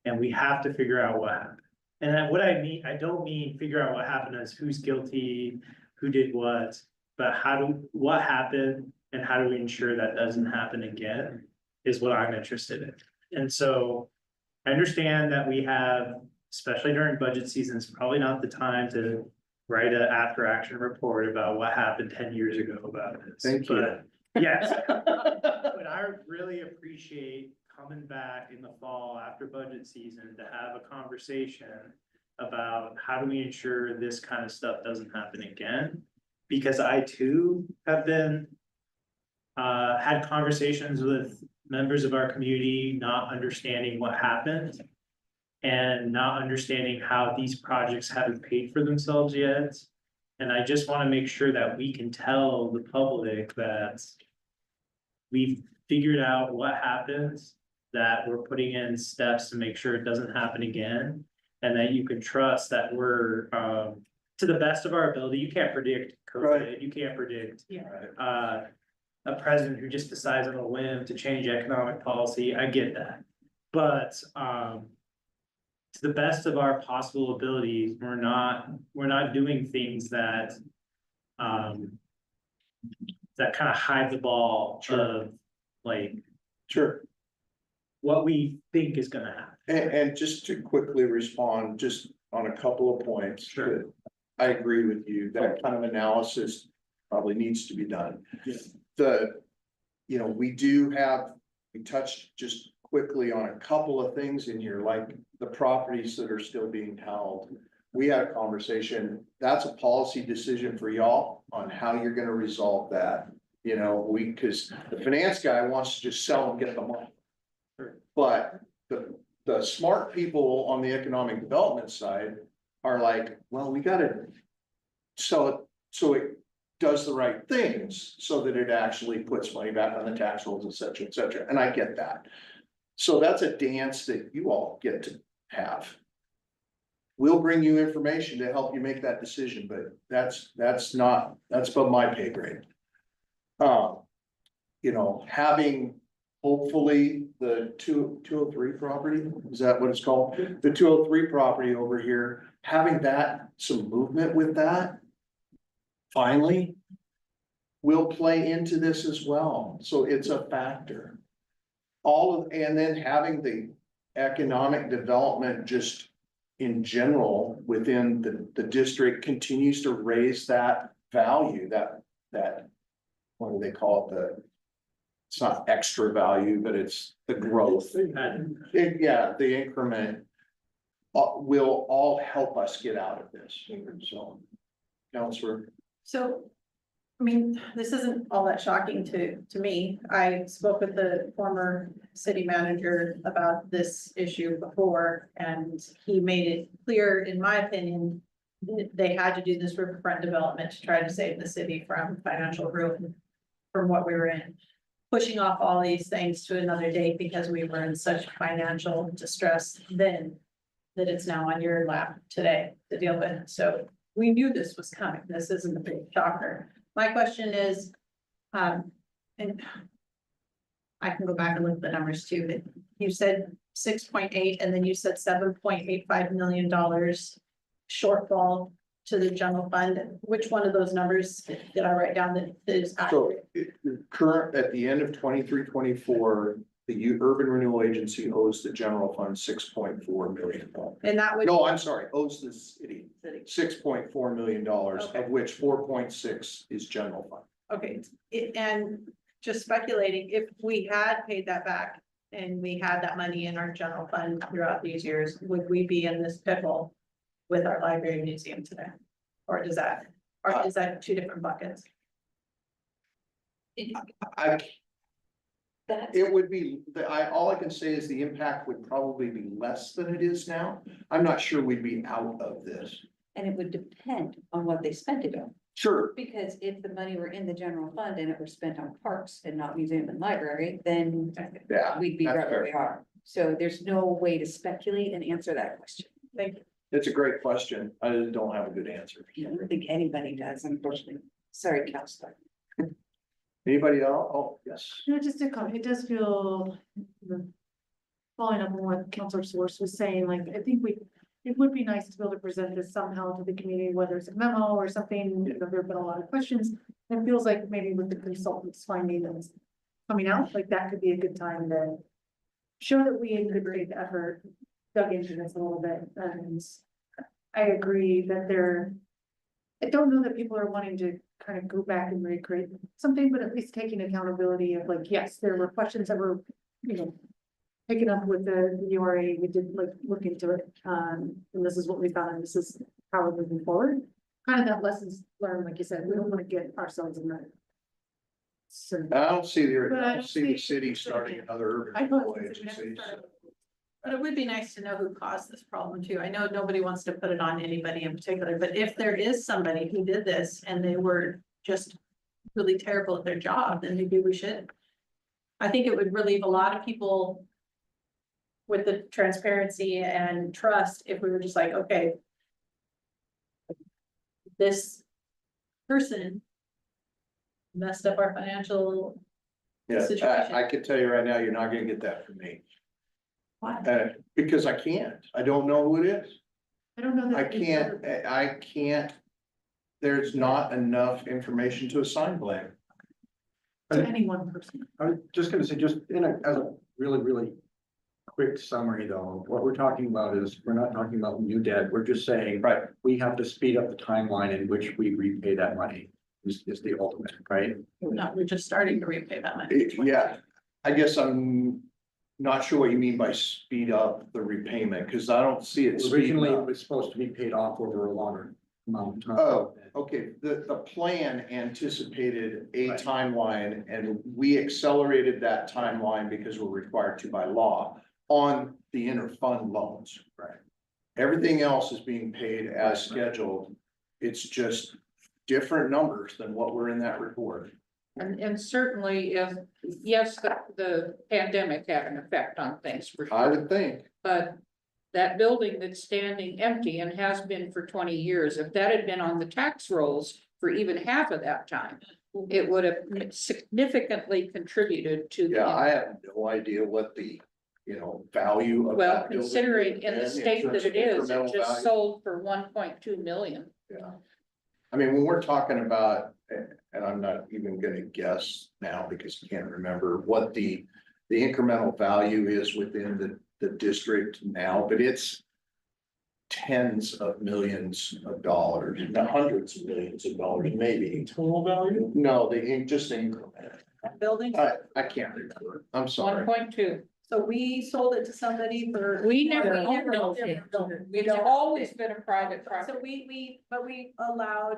and we have to figure out what happened. And then what I mean, I don't mean figure out what happened as who's guilty, who did what, but what happened and how do we ensure that doesn't happen again is what I'm interested in. And so I understand that we have, especially during budget season, it's probably not the time to write an after action report about what happened 10 years ago about this. Thank you. But yes, but I really appreciate coming back in the fall after budget season to have a conversation about how do we ensure this kind of stuff doesn't happen again? Because I too have been had conversations with members of our community not understanding what happened and not understanding how these projects haven't paid for themselves yet. And I just want to make sure that we can tell the public that we've figured out what happens, that we're putting in steps to make sure it doesn't happen again, and that you can trust that we're, to the best of our ability. You can't predict COVID, Right. you can't predict Yeah. a president who just decides on a whim to change economic policy. I get that. But to the best of our possible abilities, we're not doing things that that kind of hide the ball of like Sure. what we think is gonna happen. And just to quickly respond, just on a couple of points. Sure. I agree with you, that kind of analysis probably needs to be done. Yeah. We touched just quickly on a couple of things in here, like the properties that are still being held. We had a conversation, that's a policy decision for y'all on how you're gonna resolve that. Cause the finance guy wants to just sell and get the money. But the smart people on the economic development side are like, well, we gotta sell it so it does the right things so that it actually puts money back on the tax rolls, et cetera, et cetera. And I get that. So that's a dance that you all get to have. We'll bring you information to help you make that decision, but that's above my pay grade. Having hopefully the 203 property, is that what it's called? The 203 property over here, having that, some movement with that. Finally. Will play into this as well, so it's a factor. And then having the economic development just in general within the district continues to raise that value, that, what do they call it? It's not extra value, but it's the growth. The increment will all help us get out of this. So, Counselor. So, I mean, this isn't all that shocking to me. I spoke with the former city manager about this issue before, and he made it clear, in my opinion, that they had to do this riverfront development to try to save the city from financial ruin from what we were in. Pushing off all these things to another date because we were in such financial distress then that it's now on your lap today to deal with. So we knew this was coming. This isn't a big shocker. My question is, and I can go back and look at the numbers too, but you said 6.8 and then you said $7.85 million shortfall to the general fund. Which one of those numbers did I write down that is So accurate? at the end of 23-24, the Urban Renewal Agency owes the general fund $6.4 million. And that would. No, I'm sorry, owes the city $6.4 million, Okay. of which 4.6 is general fund. Okay, and just speculating, if we had paid that back and we had that money in our general fund throughout these years, would we be in this pickle with our library museum today? Or is that two different buckets? I, That's, it would be, all I can say is the impact would probably be less than it is now. I'm not sure we'd be out of this. and it would depend on what they spent it on. Sure, Because if the money were in the general fund and it were spent on parks and not museum and library, then yeah, we'd be that's right where fair. we are. So there's no way to speculate and answer that question. Thank you. It's a great question. I just don't have a good answer. I don't think anybody does, unfortunately. Sorry, Counselor. Anybody else? Oh, yes. No, just a comment, it does feel. Following up on what Counselor Source was saying, like, I think it would be nice to be able to present this somehow to the community, whether it's a memo or something, you know, there've been a lot of questions. It feels like maybe with the consultants finding them coming out, like that could be a good time to. Show that we in good faith effort dug into this a little bit, and I agree that I don't know that people are wanting to kind of go back and recreate something, but at least taking accountability of like, yes, there were questions that were, you know. Picking up with the URA, we did like look into it, and this is what we found, and this is how we're moving forward. Kind of that lessons learned, like you said, we don't want to get ourselves in that. So, I don't see But I I don't don't see the see- city starting another I urban know, renewal we have to agency. start- But it would be nice to know who caused this problem too. I know nobody wants to put it on anybody in particular, but if there is somebody who did this and they were just really terrible at their job, then maybe we should. I think it would relieve a lot of people with the transparency and trust if we were just like, okay, this person messed up our financial Yeah, situation. I can tell you right now, you're not gonna get that from me. Why? Because I can't. I don't know who it is. I don't know that. I can't. There's not enough information to assign blame. To any one person. I was just gonna say, just as a really quick summary though, what we're talking about is, we're not talking about new debt, we're just saying. Right. We have to speed up the timeline in which we repay that money, is the ultimate, right? No, we're just starting to repay that money. Yeah, I guess I'm not sure what you mean by speed up the repayment, because I don't see it speeding Originally, it up. was supposed to be paid off over a longer amount of time. Oh, okay, the plan anticipated a Right. timeline, and we accelerated that timeline because we're required to by law on the interfund loans. Right. Everything else is being paid as scheduled. It's just different numbers than what were in that report. And certainly if, yes, the pandemic had an effect on things for I sure, would think. but. That building that's standing empty and has been for 20 years, if that had been on the tax rolls for even half of that time. It would have significantly contributed to Yeah, the, I have no idea what the, value of well, that building considering would in the have been state in that terms it of is, it incremental just value. sold for 1.2 million. Yeah. I mean, when we're talking about, and I'm not even gonna guess now because I can't remember what the incremental value is within the district now, but it's tens of millions of dollars, hundreds of millions of dollars, maybe. Total value? No, just increment. Building, I can't remember. I'm sorry. 1.2. so we sold it to somebody for. We never We owned never it. owned it. It's always been a private So property. but we allowed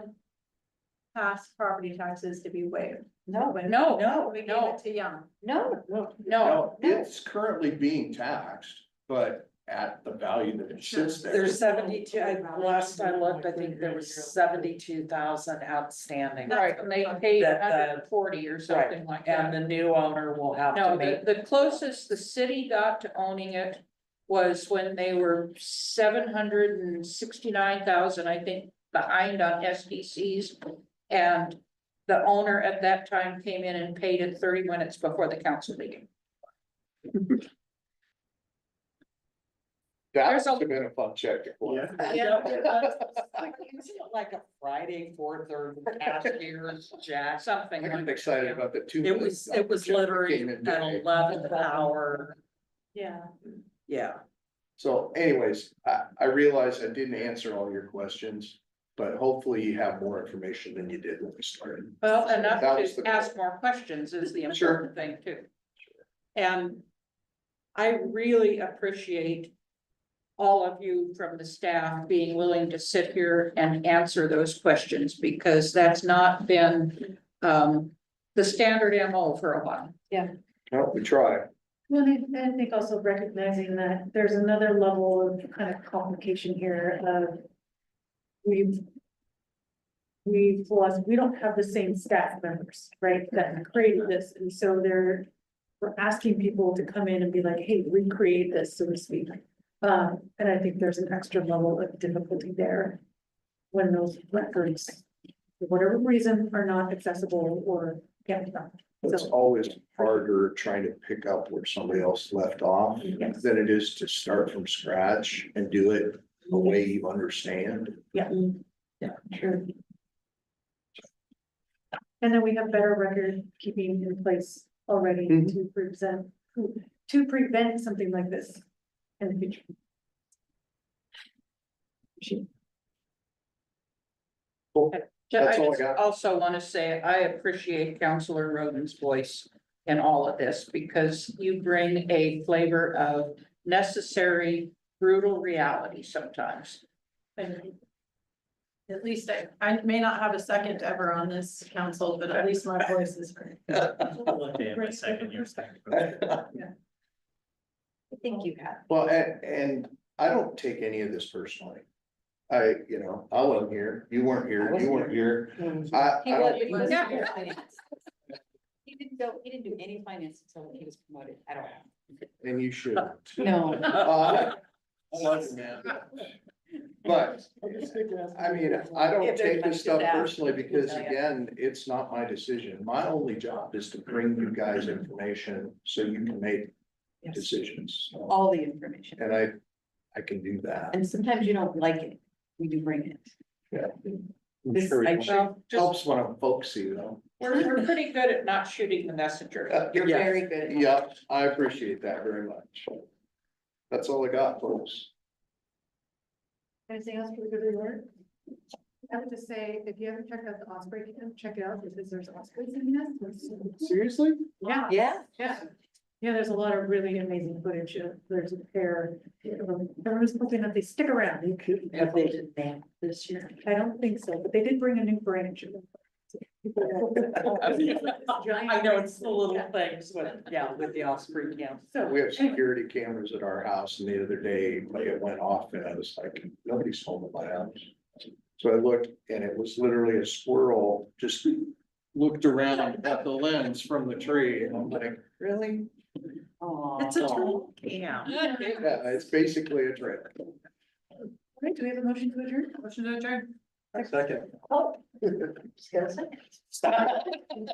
past property taxes to be waived. No, No, We gave no. it to Young. no, No, No, it's currently being taxed, but at the value that it sits there. There's 72, last I looked, I think there was 72,000 outstanding. right, and they paid That- 140 or something like And that. the new owner will have No, to make. the closest the city got to owning it was when they were 769,000, I think, behind on SDCs. And the owner at that time came in and paid it 30 minutes before the council meeting. That There's must have been a fun check. to pull. Yeah. Isn't it like a Friday, 4:30 cashier's jack? Something. I'm like excited that. about the two. It was literally Came in an today. 11th hour, Yeah. yeah. So anyways, I realize I didn't answer all your questions, but hopefully you have more information than you did when we started. Well, enough That was to the- ask more questions is the Sure. important thing too. And I really appreciate all of you from the staff being willing to sit here and answer those questions, because that's not been the standard MO for a while. Well, we try. Well, I think also recognizing that there's another level of kind of complication here of we've lost, we don't have the same staff members, right, that created this, and so we're asking people to come in and be like, hey, recreate this, so to speak. And I think there's an extra level of difficulty there when those records, for whatever reason, are not accessible or can't be done. It's always harder trying to pick up where somebody else left off Yes. than it is to start from scratch and do it the way you understand. Yeah, sure. And then we have better record keeping in place already to prevent something like this in the future. That's all I just got. also want to say, I appreciate Counselor Roden's voice in all of this, because you bring a flavor of necessary, brutal reality sometimes. At least I may not have a second ever on this council, but at least my voice is heard. Okay, my second year. I think you have. Well, and I don't take any of this personally. I wasn't here, you weren't here, you weren't here. I He don't, was Yeah. finance. He didn't do any finance until he was promoted at all. and you should. No. I love you, man. But, I mean, I don't If there's take money this to stuff that, personally because yeah. again, it's not my decision. My only job is to bring you guys information so you can make Yes. decisions. So, All the information. and I can do that. And sometimes you don't like it. We do bring it. Yeah. I'm This, sure I it Well, just, helps when I'm folksy though. we're pretty good at not shooting the messenger. You're Yes. very good. Yeah, I appreciate that very much. That's all I got, folks. Anything else for the good of the order? I would just say, if you haven't checked out the Osprey, check it out, because there's Ospreys in this. Seriously? Yeah. Yeah. Yeah, there's a lot of really amazing footage. There's a pair. Everyone's hoping that they stick around. Have they did that this year? I don't think so, but they did bring a new branch. I know it's the little things, but yeah, with the Osprey camp. So. We have security cameras at our house and the other day, like it went off and I was like, nobody's home at my house. So I looked and it was literally a squirrel just looked around at the lens from the tree and I'm like, really? It's a troll camp. Yeah, it's basically a trick. Right, do we have a motion to adjourn? Motion to adjourn. Second. Oh. Just got a second.